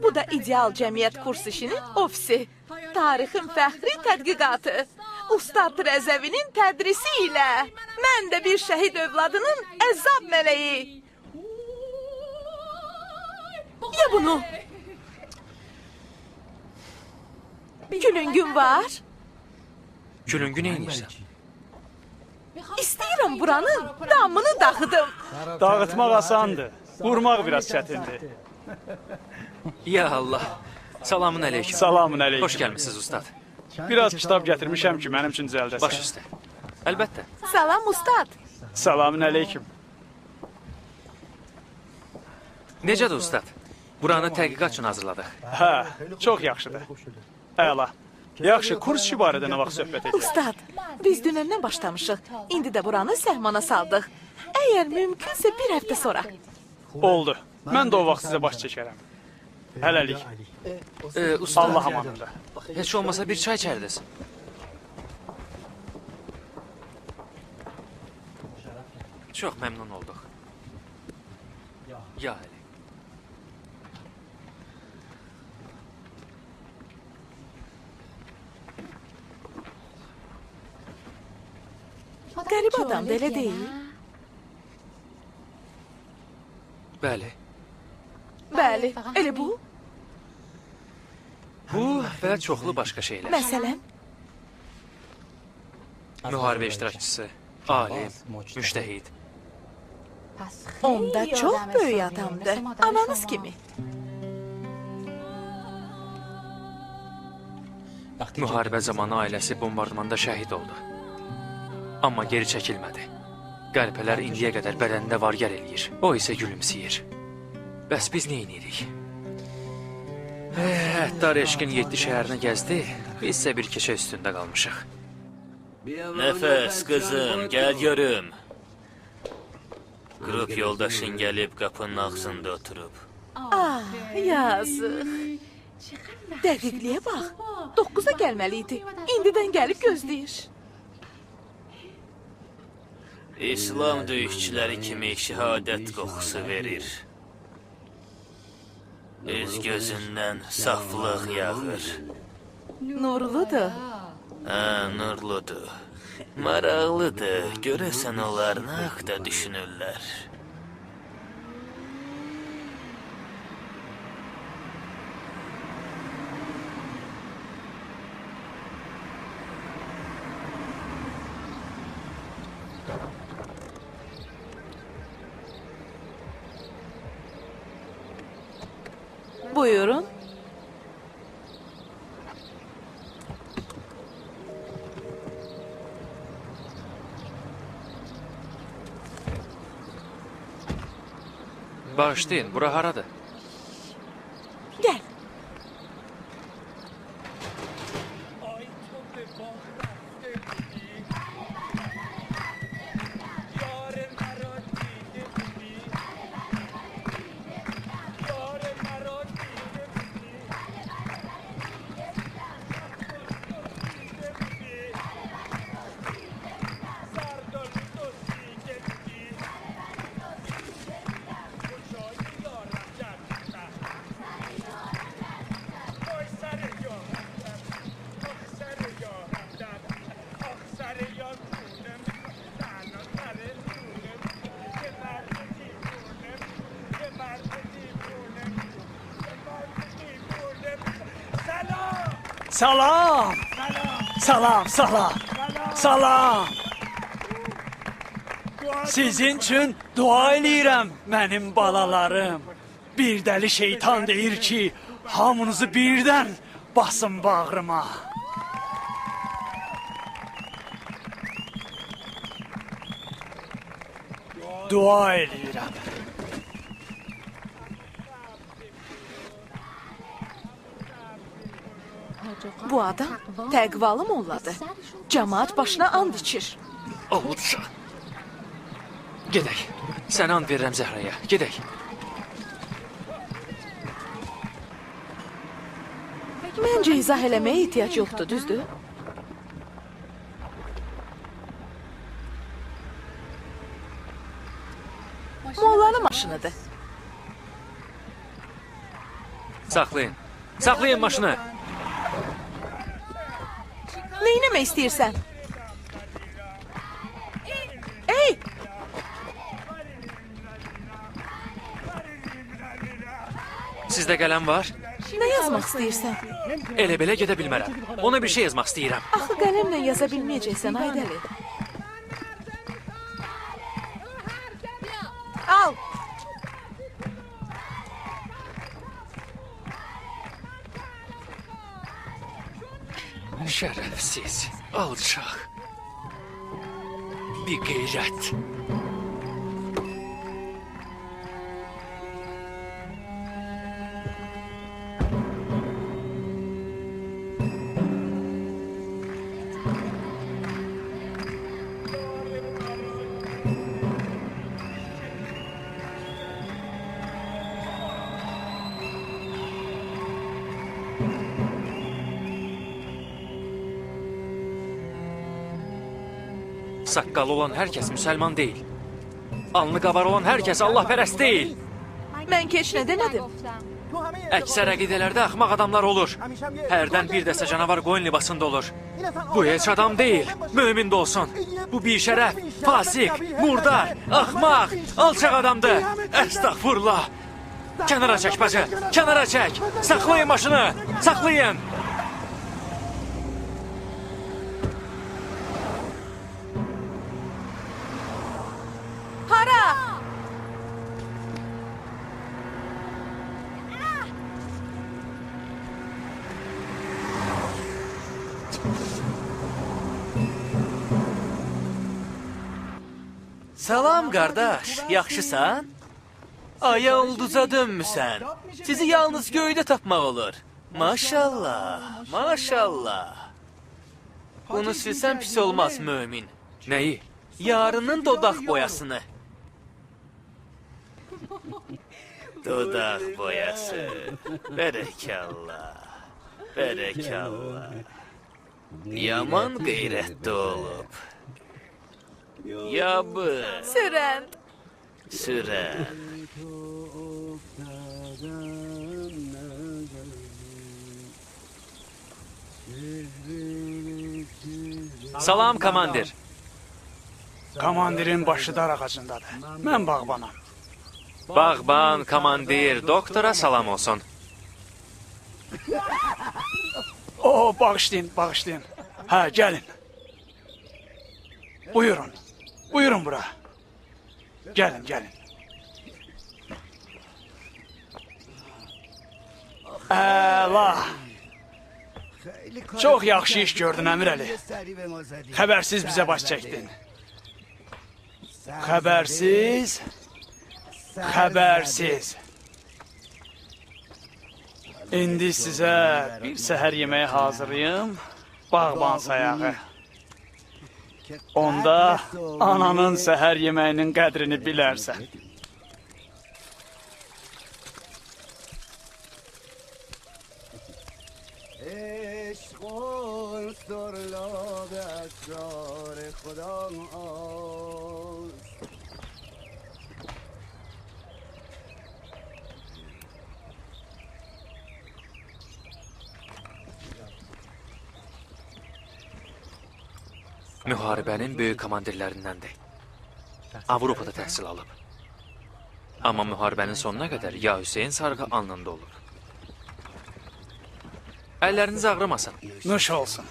Bu da ideal cəmiyyət kurs işinin ofisi. Tarixin fəxri tədqiqatı. Ustad Rəzəvinin tədrisi ilə. Mən də bir şəhid övladının əzab mələyi. Ye bunu. Külüngün var. Külüngü neynirsən? İstəyirəm buranın damını dağıdım. Dağıtmaq asandır, vurmaq biraz çətindir. Ya Allah. Salamün əleykum. Salamün əleykum. Xoş gəlmisiniz ustad. Biraz kitab gətirmişəm ki, mənim üçün düzəldəsən. Baş üstə. Əlbəttə. Salam ustad. Salamün əleykum. Necədir ustad? Buranı tədqiqat üçün hazırladıq. Hə, çox yaxşıdır. Əla. Yaxşı, kurs işi barədə nə vaxt söhbət edək? Ustad, biz dünəndən başlamışıq. İndi də buranı səhmana saldıq. Əgər mümkünsə bir həftə sonra. Oldu. Mən də o vaxt sizə baş çəkərəm. Hələlik. Ustad, Allah amanında. heç olmasa bir çay içərdiniz. Çox məmnun olduq. Ya Əli. Qəribə adamdır, elə deyil? Bəli. Bəli, elə bu. Bu və çoxlu başqa şeylər. Məsələn, Müharibə iştirakçısı, alim, müştəhid. onda çox böyük adamdır. Ananız kimi. Müharibə zamanı ailəsi bombardmanda şəhid oldu. Amma geri çəkilmədi. Qəlpələr indiyə qədər bədənində var-gəl eləyir. O isə gülümsəyir. Bəs biz nə edirik? Əttar eşqin 7 şəhərini gəzdi, biz isə bir keçə üstündə qalmışıq. Nəfəs qızım, gəl görüm. Qrup yoldaşın gəlib qapının ağzında oturub. Ah, yazıq. Dəqiqliyə bax. 9-a gəlməli idi. İndidən gəlib gözləyir. İslam döyüşçüləri kimi şəhadət qoxusu verir. Üz gözündən saflıq yağır. Nurludur. Hə, nurludur. Maraqlıdır. Görəsən onlar nə haqda düşünürlər. Buyurun. Bağışlayın, bura haradır? Gəl. Salam! Salam, salam! Salam! Sizin üçün dua eləyirəm, mənim balalarım. Bir dəli şeytan deyir ki, hamınızı birdən basın bağrıma. Dua eləyirəm. Bu adam təqvalı molladır. Cəmaat başına and içir. Oğulca. Gedək. Sənə and verirəm Zəhraya. Gedək. Məncə izah eləməyə ehtiyac yoxdur, düzdür? Mollanın maşınıdır. Saxlayın. Saxlayın maşını. Neynəmək istəyirsən? Ey! Sizdə qələm var? Nə yazmaq istəyirsən? Elə belə gedə bilmərəm. Ona bir şey yazmaq istəyirəm. Axı qələmlə yaza bilməyəcəksən, Aydəli. Al! Şərəfsiz, alçaq. Bir qeyrət. Saqqalı olan hər kəs müsəlman deyil. Alnı qabar olan hər kəs Allahpərəst deyil. Mən keç nə demədim? Əksər əqidələrdə axmaq adamlar olur. Hərdən bir dəstə canavar qoyun libasında olur. Bu heç adam deyil, mömin də olsun. Bu bir şərəf, fasik, murdar, axmaq, alçaq adamdır. Əstəğfurullah. Kənara çək bacı, kənara çək. Saxlayın maşını, saxlayın. Hara? Salam qardaş, yaxşısan? Aya ulduza dönmüsən. Sizi yalnız göydə tapmaq olur. Maşallah, maşallah. Bunu silsən pis olmaz mömin. Nəyi? Yarının dodaq boyasını. Dodaq boyası. Bərəkallah. Bərəkallah. Yaman qeyrətli olub. Yabı. Sürən. Sürən. Salam, komandir. Komandirin başı dar ağacındadır. Mən bağbanam. Bağban, komandir, doktora salam olsun. Bağışlayın, bağışlayın. Hə, gəlin. Buyurun. Buyurun bura. Gəlin, gəlin. Əla. Çox yaxşı iş gördün, Əmir Əli. Xəbərsiz bizə baş çəkdin. Xəbərsiz. Xəbərsiz. İndi sizə bir səhər yeməyi hazırlayım. Bağban sayağı. Onda ananın səhər yeməyinin qədrini bilərsən. Müharibənin böyük komandirlərindəndir. Avropada təhsil alıb. Amma müharibənin sonuna qədər ya Hüseyin sarğı alnında olur. Əlləriniz ağrımasın. Nuş olsun.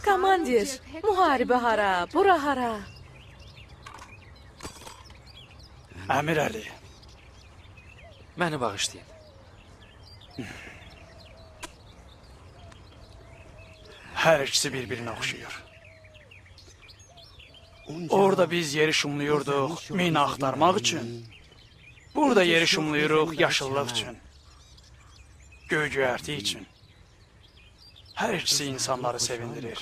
Komandir, müharibə hara, bura hara? Əmir Əli. Məni bağışlayın. Hər ikisi bir-birinə oxşuyur. Orada biz yeri şumluyurduq mina axtarmaq üçün. Burada yeri şumluyuruq yaşıllıq üçün. Göy-göyərti üçün. Hər ikisi insanları sevindirir.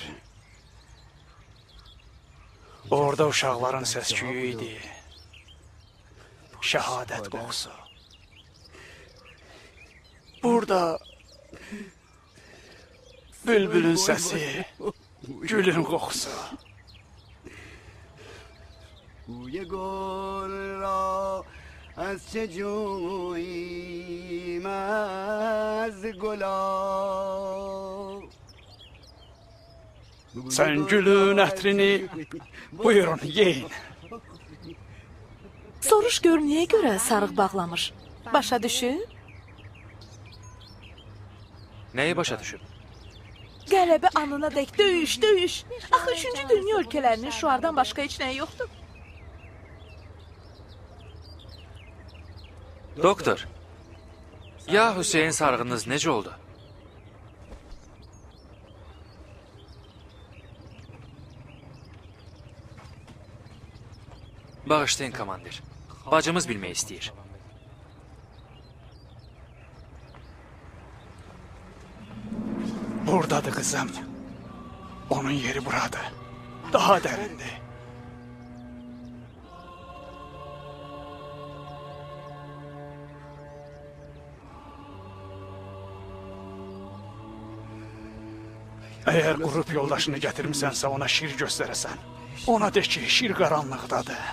Orada uşaqların səs-küyü idi. Şəhadət qoxusu. Burada bülbülün səsi, gülün qoxusu. بوی گل را از چه جوییم از گلاب Sən gülün ətrini buyurun yeyin. Soruş gör niyə görə sarıq bağlamış? Başa düşün? Nəyi başa düşüb? Qələbə anına dək döyüş, döyüş. Axı 3-cü dünya ölkələrinin şuardan başqa heç nəyi yoxdur. Doktor, ya Hüseyin sarğınız necə oldu? Bağışlayın, komandir. Bacımız bilmək istəyir. Buradadır qızım. Onun yeri buradır. Daha dərindir. Əgər qrup yoldaşını gətirmisənsə ona şir göstərəsən. Ona de ki, şir qaranlıqdadır.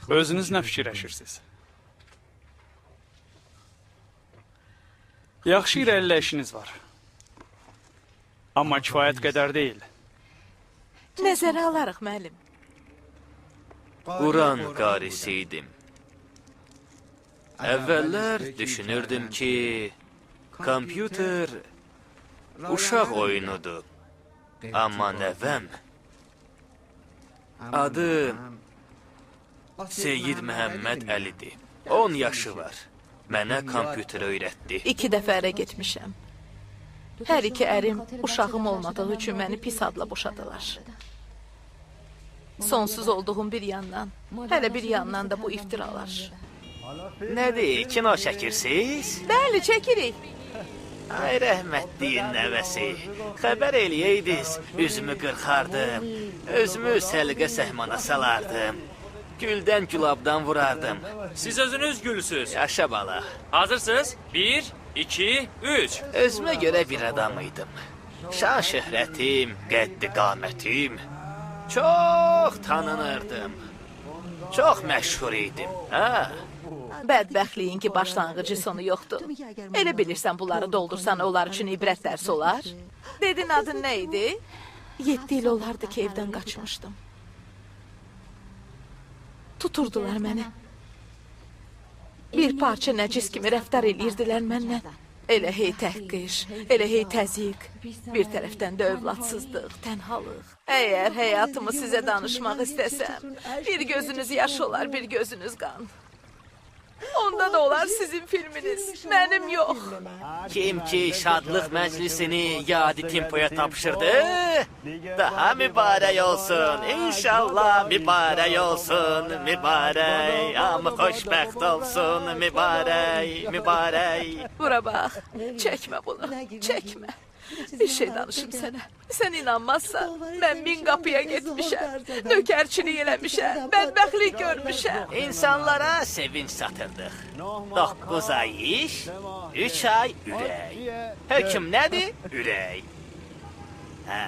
Özünüz nə fikirləşirsiniz? Yaxşı irəlilə işiniz var. Amma kifayət qədər deyil. Nəzərə alarıq müəllim. Quran qarisiydim. Əvvəllər düşünürdüm ki, kompüter uşaq oyunudur. Amma nəvəm adı Seyyid Məhəmməd Əlidir. 10 yaşı var. Mənə kompüter öyrətdi. 2 dəfə ərə getmişəm. Hər iki ərim uşağım olmadığı üçün məni pis adla boşadılar. Sonsuz olduğum bir yandan, hələ bir yandan da bu iftiralar. Nədir, kino çəkirsiniz? Bəli, çəkirik. Ay rəhmətliyin nəvəsi, xəbər eləyəydiniz, üzümü qırxardım, özümü səliqə səhmana salardım, güldən gülabdan vurardım. Siz özünüz gülsüz. Yaşa bala. Hazırsınız? 1, 2, 3. Özümə görə bir adam idim. Şan şöhrətim, qəddi qamətim. Çox tanınırdım. Çox məşhur idim. Ha? Bədbəxtliyin ki, başlanğıcı sonu yoxdur. Elə bilirsən bunları doldursan onlar üçün ibrət dərsi olar? Dedin adın nə idi? 7 il olardı ki, evdən qaçmışdım. Tuturdular məni. Bir parça nəcis kimi rəftar eləyirdilər məndən. Elə hey təhqiş, elə hey təzik. Bir tərəfdən də övladsızlıq, tənhalıq. Əgər həyatımı sizə danışmaq istəsəm, bir gözünüz yaş olar, bir gözünüz qan. Onda da olar sizin filminiz, mənim yox. Kim ki şadlıq məclisini Yadi Timpo'ya tapşırdı, daha mübarək olsun, inşallah mübarək olsun, mübarək, amma xoşbəxt olsun, mübarək, mübarək. Bura bax, çəkmə bunu, çəkmə. Bir şey danışım sənə. Sən inanmazsan, mən 1000 qapıya getmişəm, nökərçilik eləmişəm, bədbəxtlik görmüşəm. İnsanlara sevinç satırdıq. 9 ay iş, 3 ay ürək. Hökm nədir? Ürək. Hə,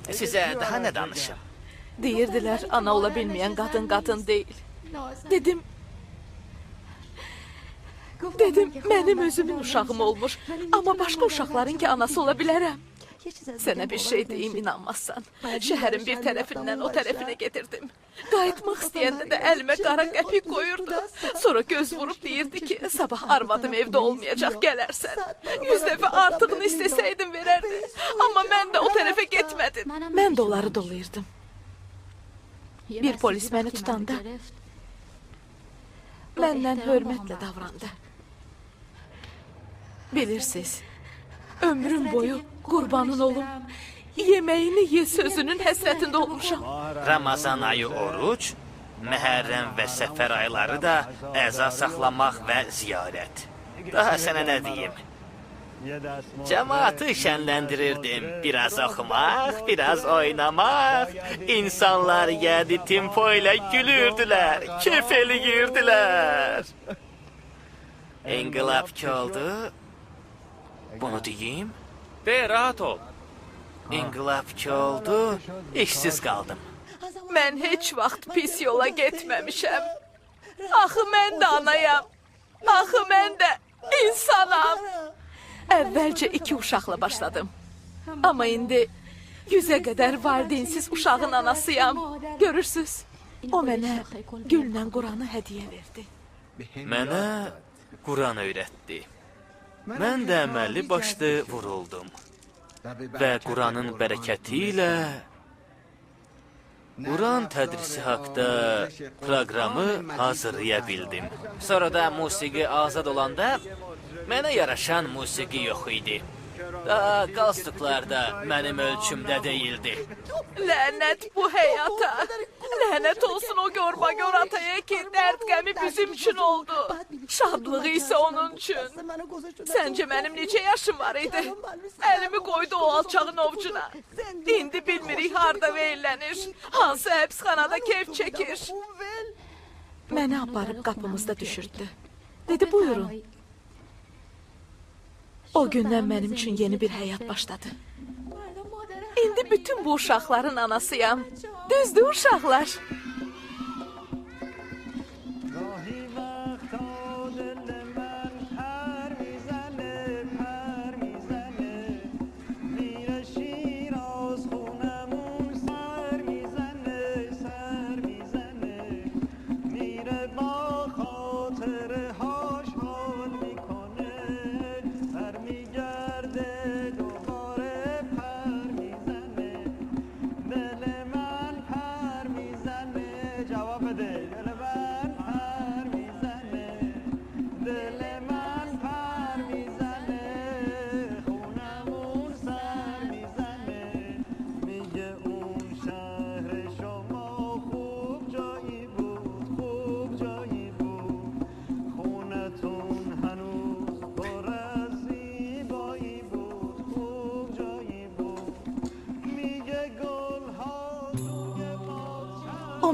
sizə daha nə danışım? Deyirdilər, ana ola bilməyən qadın deyil. Dedim, mənim özümün uşağım olmuş, amma başqa uşaqların ki, anası ola bilərəm. Sənə bir şey deyim, inanmazsan. Şəhərin bir tərəfindən o tərəfinə getirdim. Qayıtmaq istəyəndə də əlimə qara qəpik qoyurdu. Sonra göz vurub deyirdi ki, sabah arvadım evdə olmayacaq, gələrsən. 100 dəfə artığını istəsəydim verərdi. Amma mən də o tərəfə getmədim. Mən də onları dolayırdım. Bir polis məni tutanda məndən hörmətlə davrandı. Bilirsiniz, ömrüm boyu qurbanın olum, yeməyini ye sözünün həsrətində olmuşam. Ramazan ayı oruç, Məhərrəm və Səfər ayları da əza saxlamaq və ziyarət. Daha sənə nə deyim? Cəmaatı şənləndirirdim. Biraz oxumaq, biraz oynamaq. İnsanlar Yadi Timpo ilə gülürdülər, kef eləyirdilər. İnqilab ki oldu. Bunu deyim? De, rahat ol. İnqilab ki oldu, işsiz qaldım. Mən heç vaxt pis yola getməmişəm. Axı mən də anayam. Axı mən də insanam. Əvvəlcə 2 uşaqla başladım. Amma indi 100-ə qədər valideynsiz uşağın anasıyam. Görürsüz, o mənə güllə Quranı hədiyyə verdi. Mənə Quran öyrətdi. Mən də əməlli başlı vuruldum. Və Quranın bərəkəti ilə Quran tədrisi haqda proqramı hazırlaya bildim. Sonra da musiqi azad olanda mənə yaraşan musiqi yox idi. Daha qalstuklar da mənim ölçümdə deyildi. Lənət bu həyata. Lənət olsun o görmagör ataya ki, dərd qəmi bizim üçün oldu. Şadlığı isə onun üçün. Səncə mənim neçə yaşım var idi? Əlimi qoydu o alçağın ovcuna. İndi bilmirik harda veylənir, hansı həbsxanada keyf çəkir. Məni aparıb qapımızda düşürtdü. Dedi, buyurun. O gündən mənim üçün yeni bir həyat başladı. İndi bütün bu uşaqların anasıyam. Düzdür uşaqlar?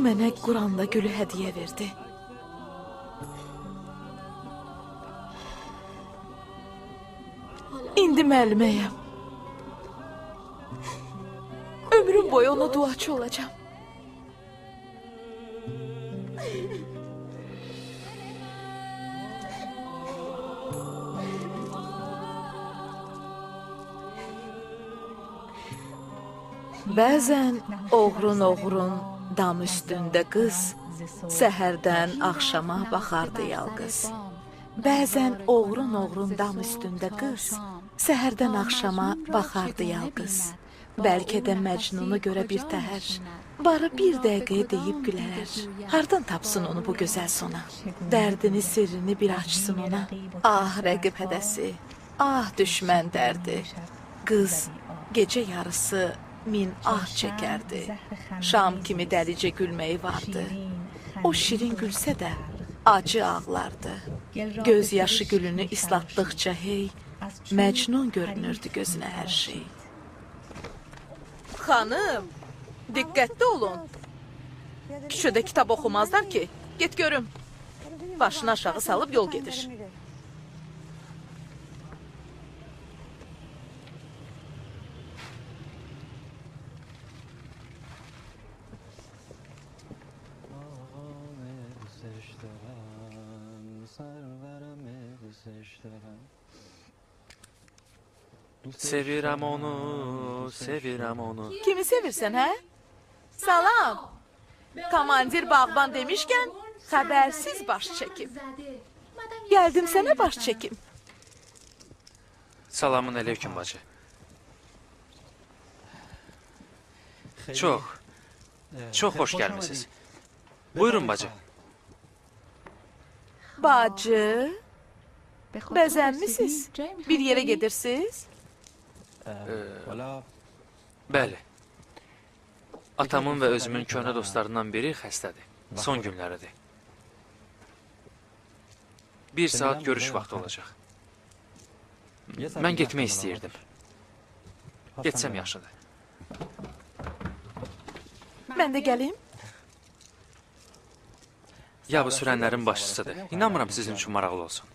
mənə Quranla gülü hədiyyə verdi. İndi müəlliməyəm. Ömrüm boyu ona duaçı olacağım. Bəzən oğrun dam üstündə qız səhərdən axşama baxardı yalqız. Bəzən oğrun dam üstündə qız səhərdən axşama baxardı yalqız. Bəlkə də Məcnunu görə bir təhər, barı bir dəqiqəyə deyib gülərər. Hardan tapsın onu bu gözəl sona? Dərdini, sirrini bir açsın ona. Ah rəqib hədəsi, ah düşmən dərdi. Qız gecə yarısı min ah çəkərdi. Şam kimi dəlicə gülməyi vardı. O şirin gülsə də acı ağlardı. Göz yaşı gülünü islatdıqca hey, Məcnun görünürdü gözünə hər şey. Xanım, diqqətli olun. Küçədə kitab oxumazlar ki, get görüm. Başını aşağı salıb yol gedir. Sevirəm onu, sevirəm onu. Kimi sevirsən, hə? Salam. Komandir bağban demişkən, xəbərsiz baş çəkim. Gəldim sənə baş çəkim. Salamın aleyküm bacı. Çox xoş gəlmisiniz. Buyurun bacı. Bacı, bəzənmisiniz? Bir yerə gedirsiniz? Bəli. Atamın və özümün köhnə dostlarından biri xəstədir. Son günləridir. 1 saat görüş vaxtı olacaq. Mən getmək istəyirdim. Getsəm yaxşıdır. Mən də gəlim. Ya bu sürənlərin başçısıdır. İnanmıram sizin üçün maraqlı olsun.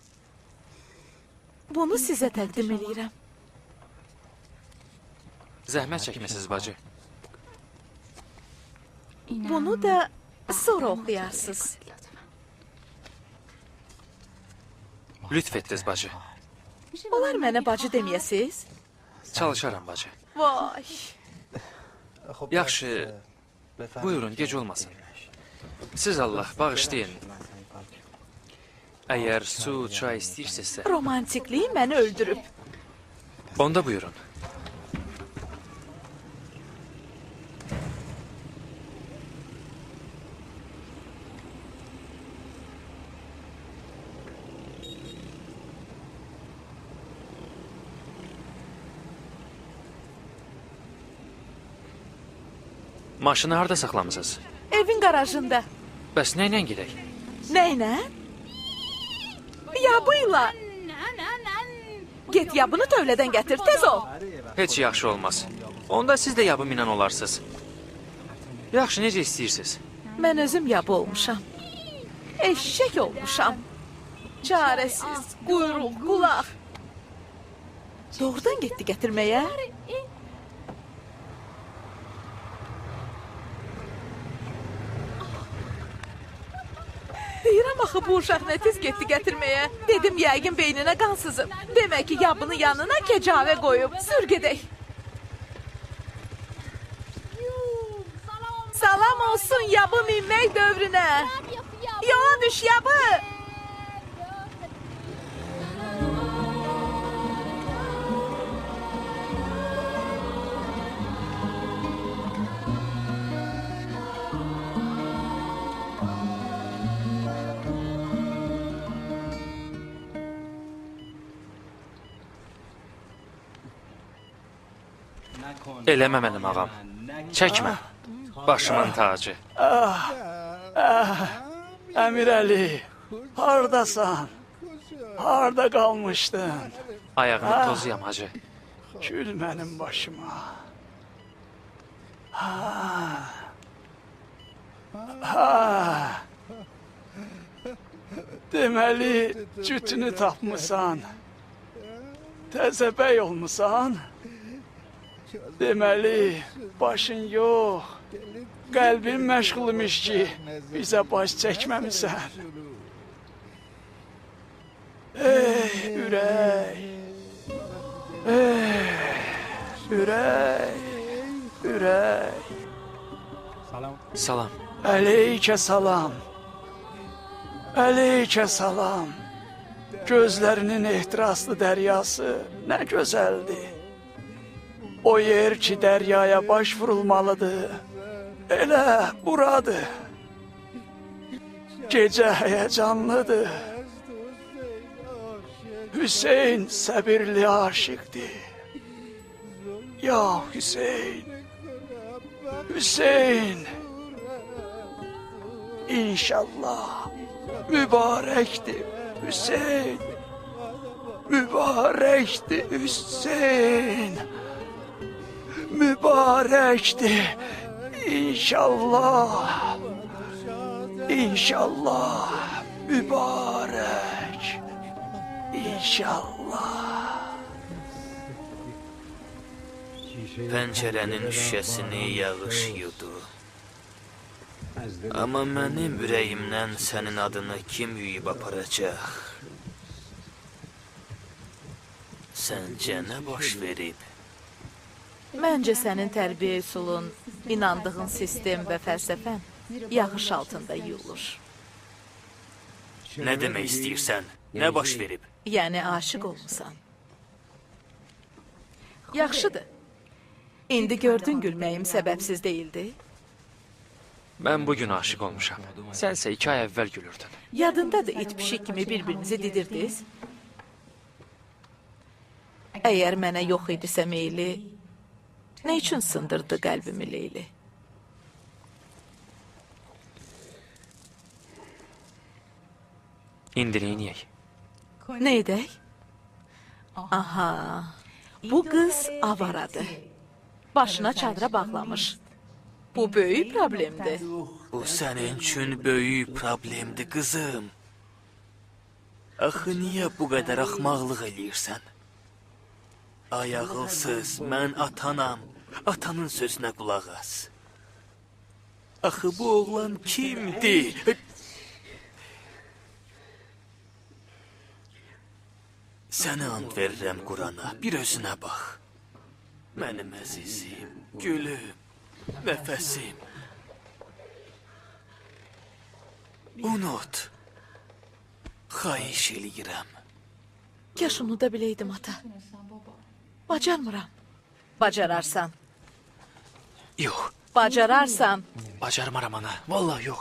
Bunu sizə təqdim edirəm. Zəhmət çəkməsiniz bacı. Bunu da sonra oxuyarsınız. Lütf etdiniz bacı. Olar mənə bacı deməyəsiz? Çalışaram bacı. Vay. Yaxşı, buyurun, gec olmasın. Siz Allah, bağışlayın. Əgər su, çay istəyirsinizsə... Romantikliyi məni öldürüb. Onda buyurun. Maşını harada saxlamısınız? Evin qarajında. Bəs nə ilə gedək? Nə ilə? Yabıyla. Get yabını tövlədən gətir, tez ol. Heç yaxşı olmaz. Onda siz də yabım ilə olarsınız. Yaxşı, necə istəyirsiniz? Mən özüm yabı olmuşam. Eşşək olmuşam. Çarəsiz, quyruq, qulaq. Doğrudan getdi gətirməyə? Deyirəm axı bu uşaq nə tez getdi gətirməyə. Dedim yəqin beyninə qan sızıb. Demək ki, yabını yanına kecavə qoyub. Sür gedək. Salam olsun yabı minmək dövrünə. Yola düş yabı. Eləmə mənim ağam. Çəkmə. Başımın tacı. Əmir Əli, hardasan? Harda qalmışdın? Ayağını tozuyam hacı. Gül mənim başıma. Ha. Deməli, cütünü tapmısan. Təzə bəy olmusan. Deməli, başın yox. Qəlbin məşğulmuş ki, bizə baş çəkməmisən. Ey, ürək. Ey, ürək. Ürək. Salam. Əleykə salam. Əleykə salam. Gözlərinin ehtiraslı dəryası nə gözəldir. O yer ki, dəryaya baş vurulmalıdır. Elə buradır. Gecə həyəcanlıdır. Hüseyn səbirli aşıqdır. Ya Hüseyn. Hüseyn. İnşallah mübarəkdir Hüseyn. Mübarəkdir Hüseyn. Mübarəkdir. İnşallah. İnşallah. Mübarək. İnşallah. Pəncərənin şüşəsini yağış yudu. Amma mənim ürəyimdən sənin adını kim yuyub aparacaq? Səncə nə baş verib? Məncə sənin tərbiyə üsulun, inandığın sistem və fəlsəfən yağış altında yuyulur. Nə demək istəyirsən? Nə baş verib? Yəni aşiq olmusan. Yaxşıdır. İndi gördün gülməyim səbəbsiz deyildi. Mən bugün aşık olmuşam. Sənsə 2 ay əvvəl gülürdün. Yadındadır it pişik kimi bir-birinizi didirdiniz. Əgər mənə yox idisə meyli, nə üçün sındırdı qəlbimi Leyli? İndi neyniyək? Nə edək? Aha, bu qız avaradır. Başına çadıra bağlamış. Bu böyük problemdir. Bu sənin üçün böyük problemdir, qızım. Axı niyə bu qədər axmaqlıq eləyirsən? Ay ağılsız, mən atanam. Atanın sözünə qulaq as. Axı bu oğlan kimdir? Sənə and verirəm Qurana, bir özünə bax. Mənim əzizim, gülüm, nəfəsim. Unut. Xahiş eləyirəm. Kaş unuda biləydim ata. Bacarmıram. Bacararsan. Yox, Bacararsan. bacarmaram ana. Vallahi yox.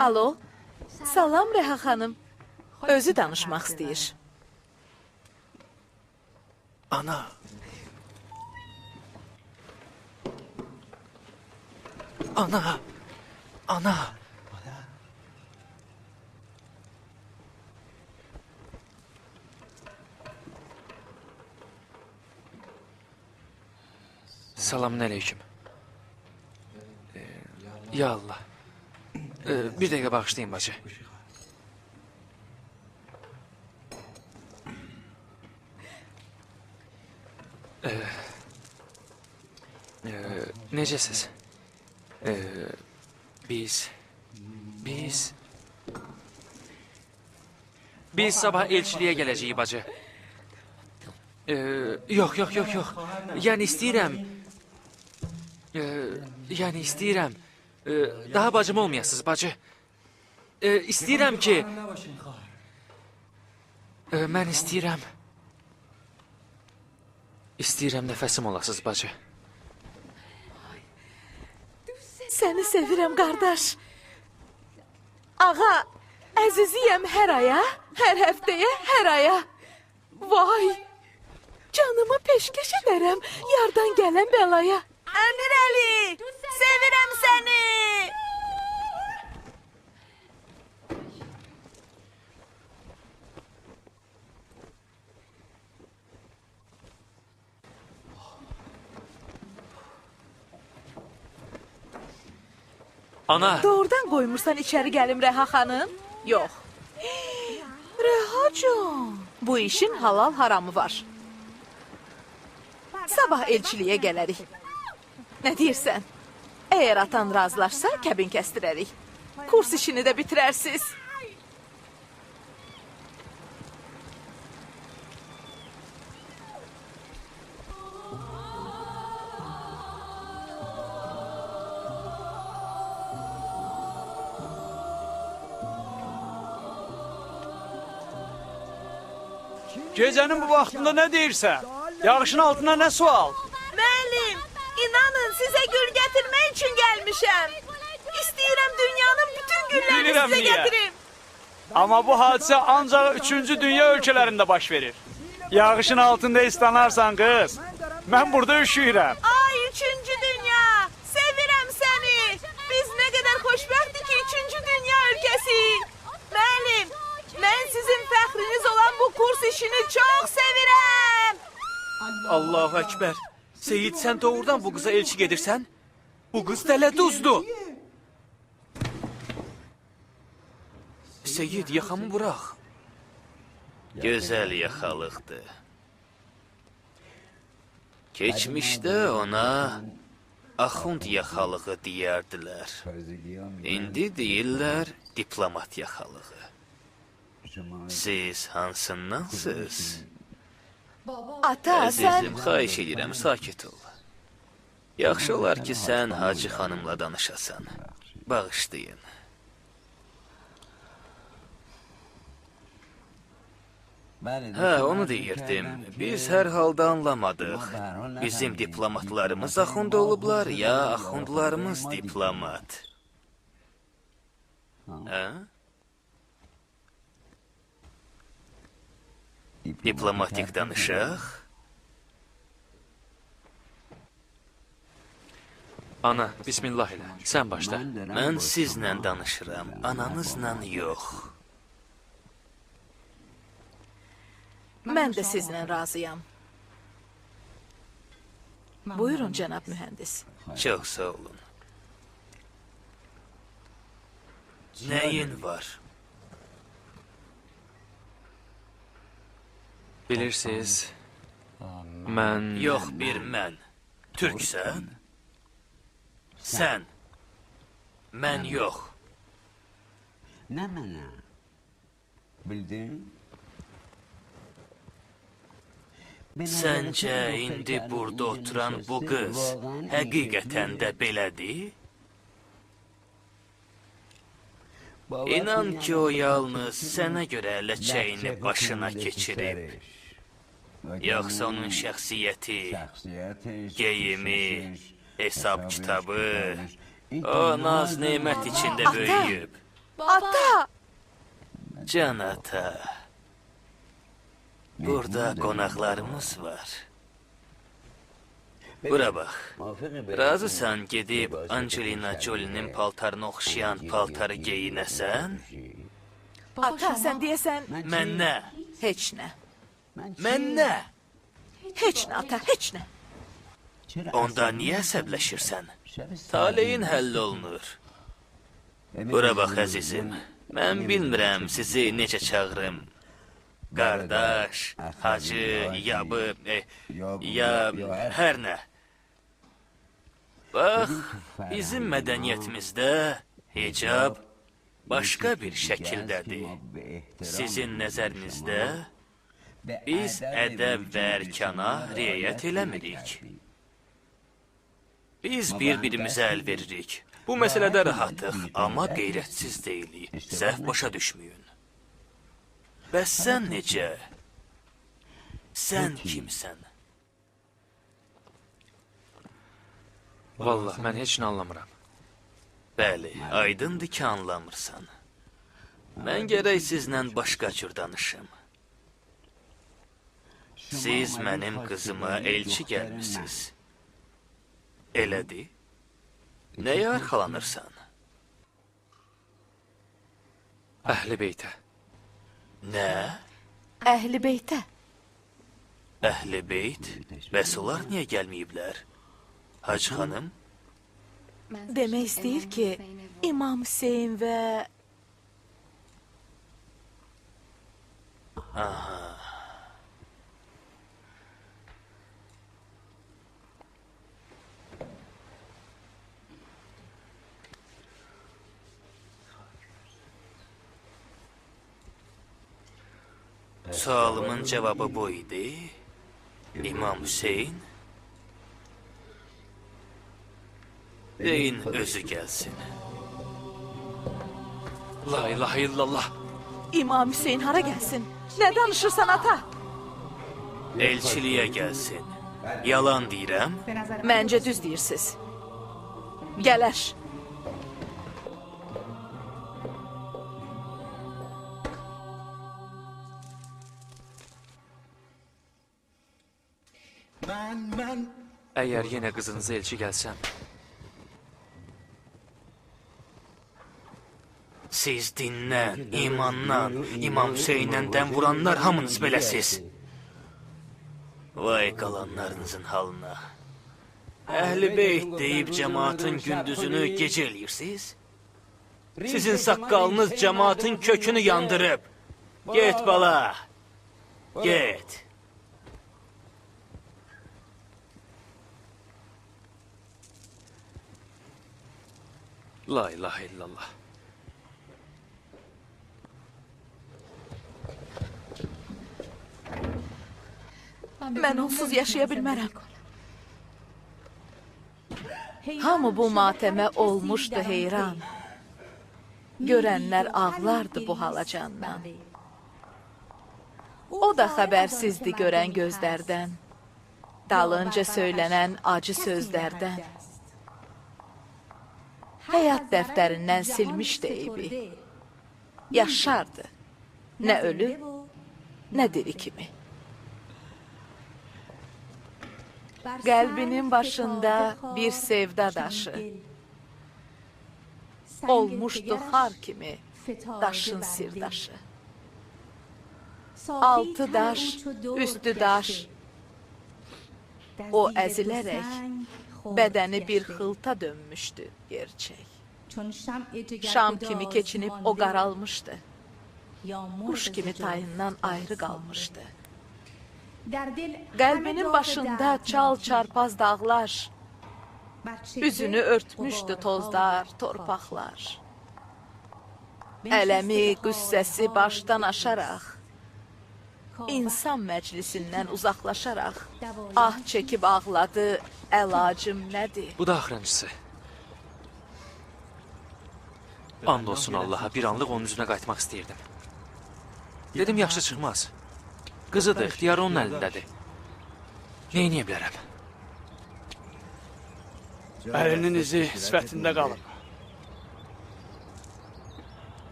Alo. Salam Rəha xanım. Özü danışmaq istəyir. Ana. Ana. Ana. Salamün aleyküm. Ya Allah. Bir dəqiqə bağışlayın bacı. Necəsiz? Biz sabah elçiliyə gələcəyik bacı. Yox. Yəni istəyirəm. Daha bacım olmayasınız bacı. İstəyirəm ki... Mən istəyirəm. İstəyirəm nəfəsim olasınız bacı. Səni sevirəm qardaş. Ağa, əziziyəm hər aya, hər həftəyə, hər aya. Vay, canımı peşkeş edərəm yardan gələn bəlaya. Əmir Əli, sevirəm səni. Ana, Doğrudan qoymursan içəri gəlim Rəha xanım? Yox. Rəhacığım, bu işin halal haramı var. Sabah elçiliyə gələrik. Nə deyirsən? Əgər atan razılaşsa, kəbin kəstirərik. Kurs işini də bitirərsiz. Gecənin bu vaxtında nə deyirsən? Yağışın altına nə sual? Müəllim, inanın sizə gül gətirmək üçün gəlmişəm. İstəyirəm dünyanın bütün güllərini Bilirəm sizə niyə. gətirim. Amma bu hadisə ancaq 3-cü dünya ölkələrində baş verir. Yağışın altında islanarsan qız, mən burada üşüyürəm. Ay üçüncü dünya, sevirəm səni. Biz nə qədər xoşbəxtdik ki, üçüncü dünya ülkəsi. Müəllim, mən sizin fəxriniz olan bu kurs işini çox sevirəm. Allahu Ekber. Seyit, sen doğrudan bu kıza elçi gedirsən? Bu kız dələduzdur. Seyit, yaxamı bırak. Gözəl yaxalıqdır. Keçmişdə ona axund yaxalığı deyərdilər. İndi deyirlər diplomat yaxalığı. Siz hansındansınız? Ata, sən... Əzizim, xahiş edirəm, sakit ol. Yaxşı olar ki, sən Hacı xanımla danışasan. Bağışlayın. Hə, onu deyirdim. Biz hər halda anlamadıq. Bizim diplomatlarımız axund olublar, ya axundlarımız diplomat. Hə? Diplomatik danışaq. ana, bismillah elə. Sən başla. Mən sizlə danışıram, ananızla yox. Mən də sizlə razıyam. Buyurun, cənab mühəndis. Çox sağ olun. Nəyin var? Bilirsiniz, mən... Yox bir mən. Türksən? Sən. Mən yox. Nə mənə? Bildin? Səncə indi burada oturan bu qız həqiqətən də belədir? İnan ki, o yalnız sənə görə ləçəyini başına keçirib. Yoxsa onun şəxsiyyəti, geyimi, hesab kitabı, o naz nemət içində böyüyüb. Ata! Can ata, burada qonaqlarımız var. Bura bax, razısan gedib Angelina Jolie'nin paltarına oxşayan paltarı geyinəsən? Ata, sən deyəsən... Mən nə? Heç nə. Mən nə? Heç nə, ata, heç nə. Onda niyə əsəbləşirsən? Taleyin həll olunur. Bura bax, əzizim. Mən bilmirəm sizi necə çağırım. Qardaş, hacı, yabı, ya hər nə. Bax, bizim mədəniyyətimizdə hicab başqa bir şəkildədir. Sizin nəzərinizdə biz ədəb və ərkana riayət eləmirik. Biz bir-birimizə əl veririk. Bu məsələdə rahatıq, amma qeyrətsiz deyilik. Səhv başa düşməyin. Bəs sən necə? Sən kimsən? Vallah, mən heç nə anlamıram. Bəli, aydındır ki, anlamırsan. Mən gərək sizlə başqa cür danışım. Siz mənim qızıma elçi gəlmisiniz. Elədir? Nəyə arxalanırsan? Əhl-i beytə. Nə? Əhl-i beytə. Əhl-i beyt? Bəs onlar niyə gəlməyiblər? Hacı xanım? demək istəyir ki, İmam Hüseyn və... Sualımın cevabı bu idi. İmam Hüseyin. Deyin özü gelsin. La ilahe illallah. İmam Hüseyn hara gəlsin? Nə danışırsan ata? Elçiliğe gelsin. Yalan deyirəm. Məncə düz deyirsiniz. Gələr. Eğer yine kızınıza elçi gelsem, Siz dindən, imandan, İmam Hüseyin'dən dem vuranlar hamınız beləsiz. Vay qalanlarınızın halına. Əhl-i Beyt deyib cemaatın gündüzünü gecə eləyirsiniz. Sizin saqqalınız cemaatın kökünü yandırıb. Get bala, get. la ilahe illallah. Mən onsuz yaşaya bilmərəm. Hamı bu matəmə olmuşdu heyran. Görənlər ağlardı bu halacandan. O da xəbərsizdi görən gözlərdən. Dalınca söylənən acı sözlərdən. Həyat dəftərindən silmişdi eybi. Yaşardı. Nə ölü, nə diri kimi. Qəlbinin başında bir sevda daşı. Olmuşdu xar kimi daşın sirdaşı. Altı daş, üstü daş. O əzilərək bədəni bir xılta dönmüşdü gerçək. Şam kimi keçinib o qaralmışdı. Quş kimi tayından ayrı qalmışdı. Qəlbinin başında çal çarpaz dağlar. Üzünü örtmüşdü tozlar, torpaqlar. Ələmi, qüssəsi başdan aşaraq, insan məclisindən uzaqlaşaraq, ah çəkib ağladı, əlacım nədir? Bu da axırıncısı. And olsun Allaha, bir anlıq onun üzünə qayıtmaq istəyirdim. Dedim, yaxşı çıxmaz. Qızıdır, ixtiyarı onun əlindədir. Neyniyə bilərəm? Əlinin izi sifətində qalıb.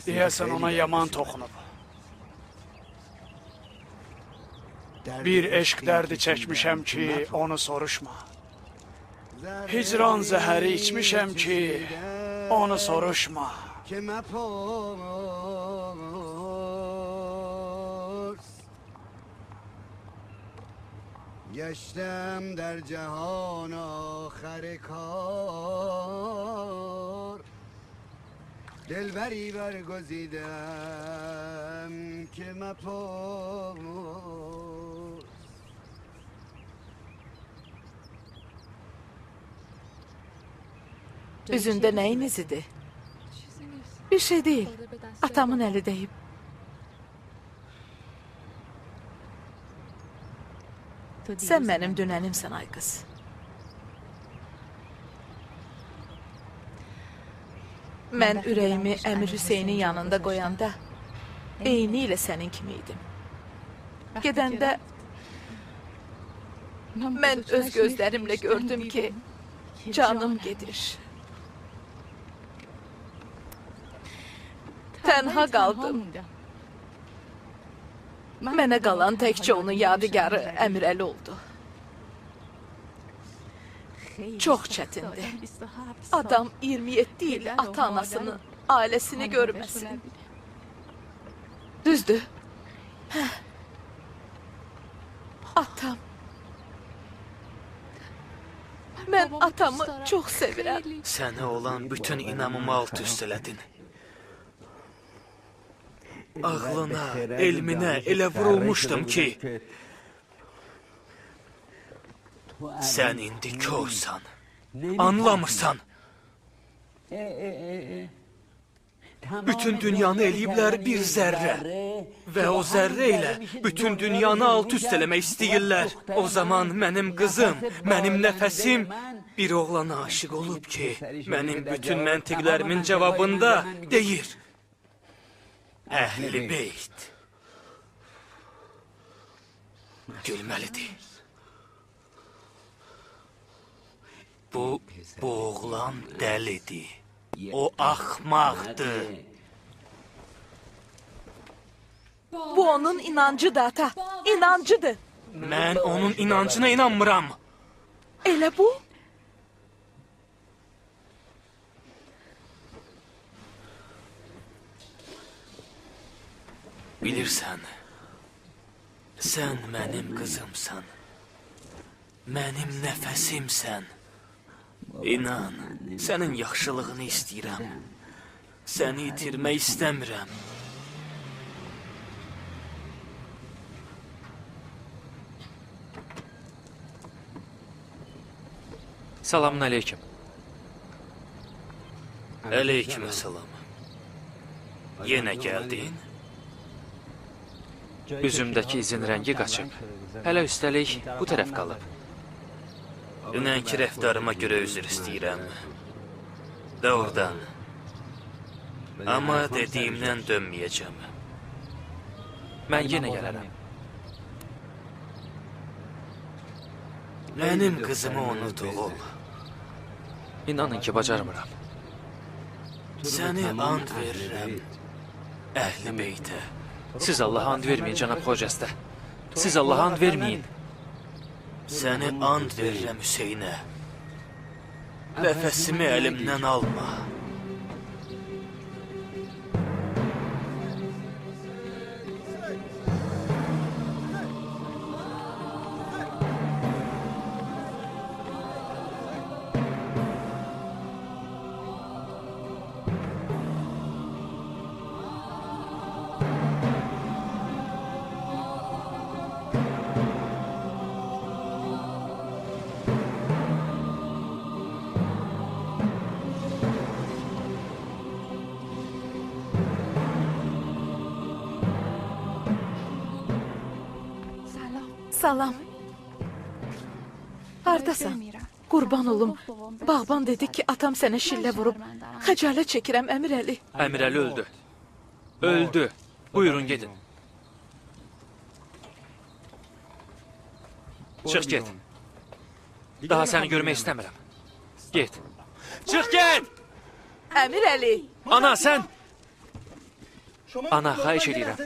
Deyəsən ona yaman toxunub. Bir eşq dərdi çəkmişəm ki, onu soruşma. Hicran zəhəri içmişəm ki, onu soruşma. گشتم در جهان آخر کار دلبری برگزیدم که مپرس Üzündə nəyin izidir? Bir şey deyil. Atamın əli deyib. Sən mənim dünənimsən ay qız. Mən ürəyimi Əmir Hüseynin yanında qoyanda eyni ilə sənin kimi idim. Gedəndə mən öz gözlərimlə gördüm ki, canım gedir. Tənha qaldım. Mənə qalan təkcə onun yadigarı Əmirəli oldu. Çox çətindi. Adam 27 il ata-anasını, ailəsini görməsin. Düzdür. Atam. Mən atamı çox sevirəm. Sənə olan bütün inamımı alt-üst elədin. Ağlına, elminə elə vurulmuşdum ki, sən indi körsən, anlamırsan. Bütün dünyanı eləyiblər bir zərrə və o zərrə ilə bütün dünyanı alt-üst eləmək istəyirlər. O zaman mənim qızım, mənim nəfəsim bir oğlana aşık olub ki, mənim bütün məntiqlərimin cavabında deyir. Əhl-i Beyt. Gülməlidir. Bu oğlan dəlidir. O axmaqdır. Bu onun inancıdır ata, inancıdır. Mən onun inancına inanmıram. Elə bu? Bilirsən, sən mənim qızımsan. Mənim nəfəsimsən. İnan, sənin yaxşılığını istəyirəm. Səni itirmək istəmirəm. Selamun aleyküm. Aleykümselam. Yenə gəldin? Üzümdəki izin rəngi qaçıb. Hələ üstəlik bu tərəf qalıb. Dünənki rəftarıma görə üzr istəyirəm. Doğrudan. Amma dediyimdən dönməyəcəm. Mən yenə gələrəm. Mənim qızımı unut, oğul. İnanın ki, bacarmıram. Səni and verirəm, Əhl-i Beytə. Siz Allaha and verməyin, cənab Xocəstə. Siz Allaha and verməyin. Səni and verirəm Hüseynə. Nəfəsimi əlimdən alma. Salam. Hardasan? Qurban olum. Bağban dedi ki, atam sənə şillə vurub. Xəcalət çəkirəm, Əmir Əli. Əmir Əli öldü. Öldü. Buyurun, gedin. Çıx, get. Daha səni görmək istəmirəm. Get. Çıx, get! Əmir Əli. Ana, sən! Ana, xahiş edirəm.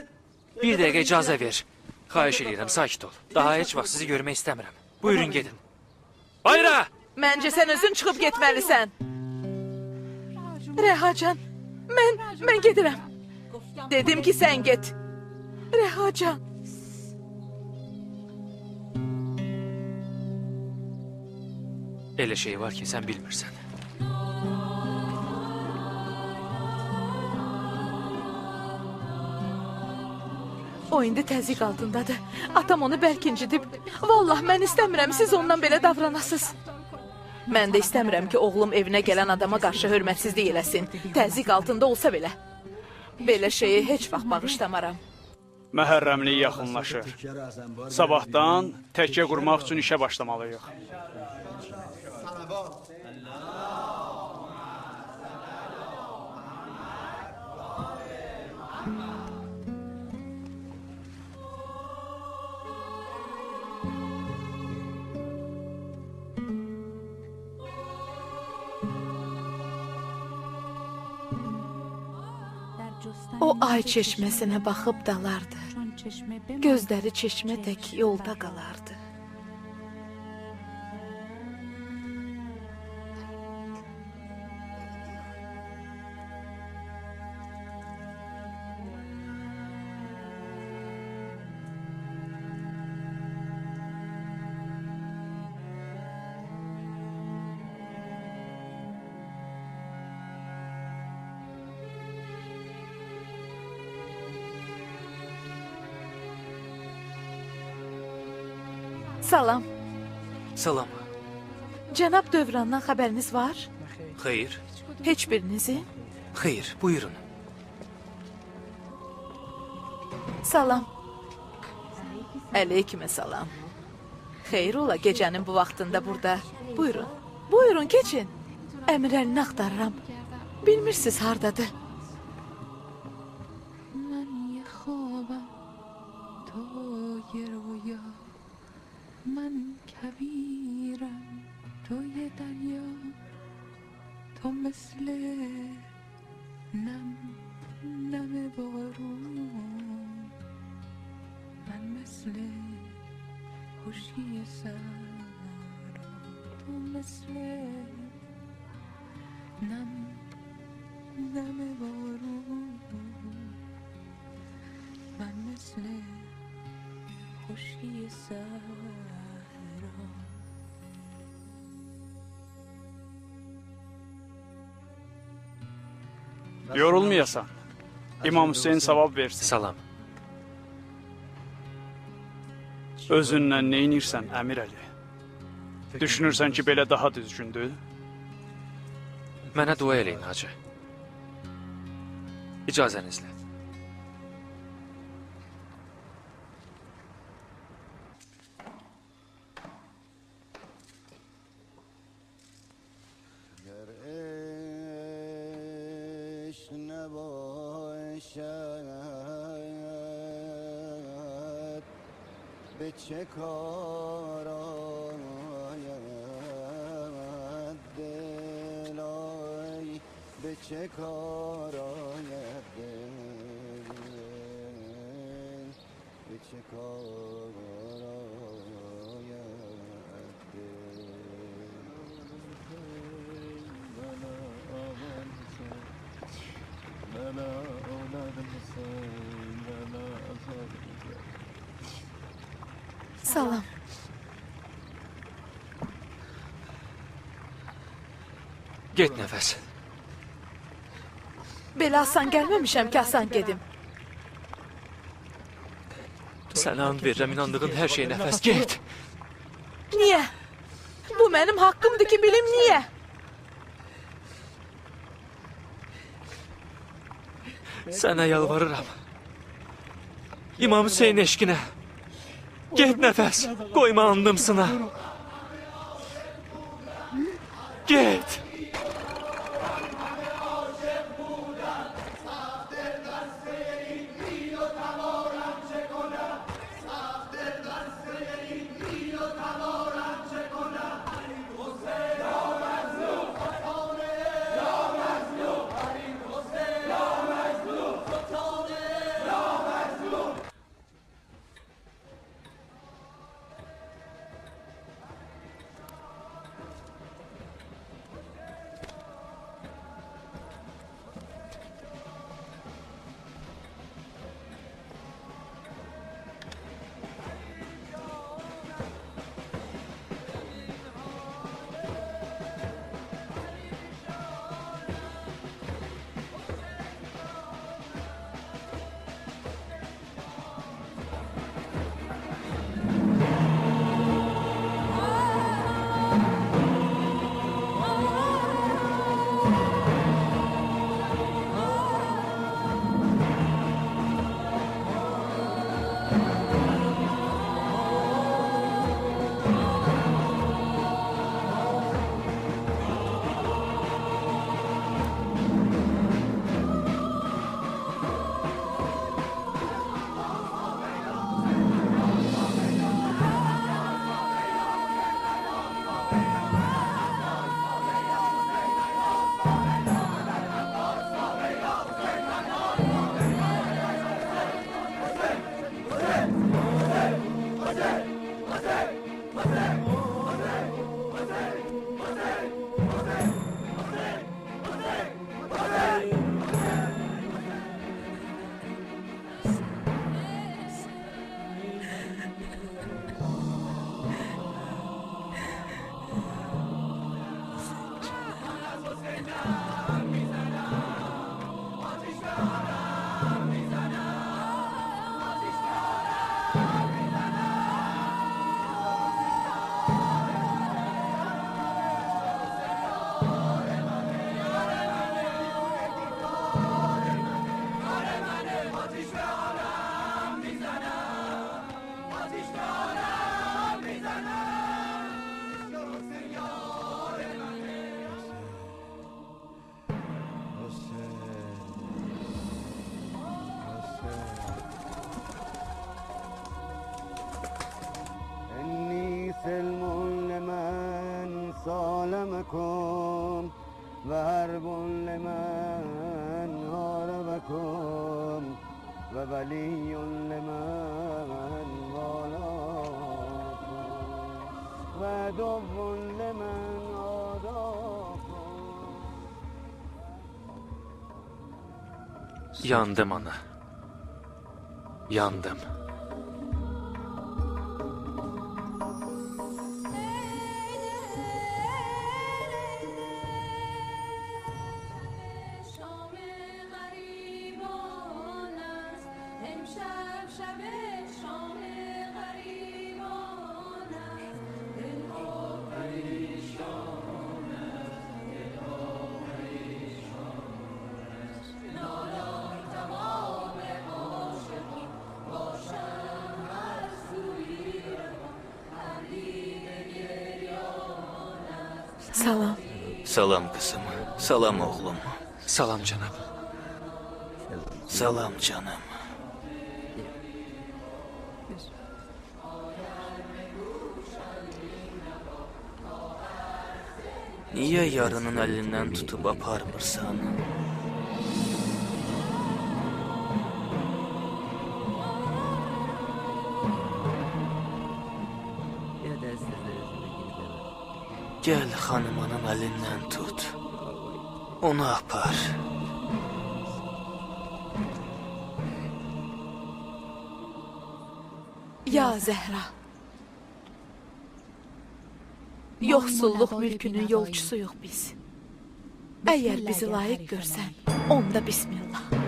Bir dəqiqə icazə ver. Xahiş edirəm, sakit ol. Daha heç vaxt sizi görmək istəmirəm. Buyurun, gedin. Bayra! Məncə sən özün çıxıb getməlisən. Rəhacan, mən gedirəm. Dedim ki, sən get. Rəhacan. Elə şey var ki, sən bilmirsən. O indi təzyiq altındadır. Atam onu bərk incidib. Vallah, mən istəmirəm siz ondan belə davranasınız. Mən də istəmirəm ki, oğlum evinə gələn adama qarşı hörmətsizlik eləsin. Təzyiq altında olsa belə. Belə şeyi heç vaxt bağışlamaram. Məhərrəmlik yaxınlaşır. Sabahdan təkkə qurmaq üçün işə başlamalıyıq. O ay çeşməsinə baxıb dalardı. Gözləri çeşmə tək yolda qalardı. Salam. Salam. Cənab Dövrandan xəbəriniz var? Xeyr. Heç birinizin? Xeyr, buyurun. Salam. Əleykümə salam. Xeyr ola gecənin bu vaxtında burada. Buyurun. Buyurun, keçin. Əmir Əlini axtarıram. Bilmirsiniz hardadır. من یه خوابم تو یه رویا من کبیرم تو یه دریا تو مثل نم بارون من مثل خشکی سرا تو مثل نم بارون من مثل خشکی سرا Yorulmayasan. İmam Hüseyin savab versin. Salam. Özündən neynirsən, Əmir Əli? Düşünürsən ki, belə daha düzgündür? Mənə dua eləyin, hacı. İcazənizlə. به چه کار آید دلای به چه کار آید دل به چه کار Salam. Get nəfəs. Belə asan gəlməmişəm ki, asan gedim. Sənə and verirəm, inandığın hər şey nəfəs. Get. Niyə? Bu mənim haqqımdır ki, bilim niyə? Sənə yalvarıram. İmam Hüseyin eşqinə. Get nəfəs. Qoyma andım sına. Get. ولی لمن والاكم وعدو لمن عاداكم. Yandım ana. Yandım. Salam. Salam qızım, salam oğlum. Salam cənab. Salam canım. Niyə yarının əlindən tutub aparmırsan? Gəl xanımının əlindən tut. Onu apar. Ya Zəhra. Yoxsulluq mülkünün yolçusuyuq biz. Əgər bizi layiq görsən, onda bismillah.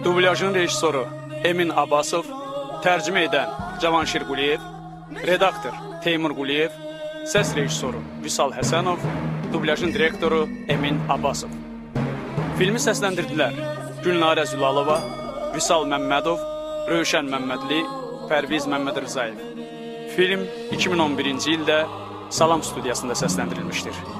Dublyajın rejissoru Emin Abbasov, tərcümə edən Cavanşir Quliyev, redaktor Teymur Quliyev, səs rejissoru Vüsal Həsənov, dublyajın direktoru Emin Abbasov. Filmi səsləndirdilər Gülnarə Zülalova, Vüsal Məmmədov, Rövşən Məmmədli, Pərviz Məmməd Rızayev. Film 2011-ci ildə Salam studiyasında səsləndirilmişdir.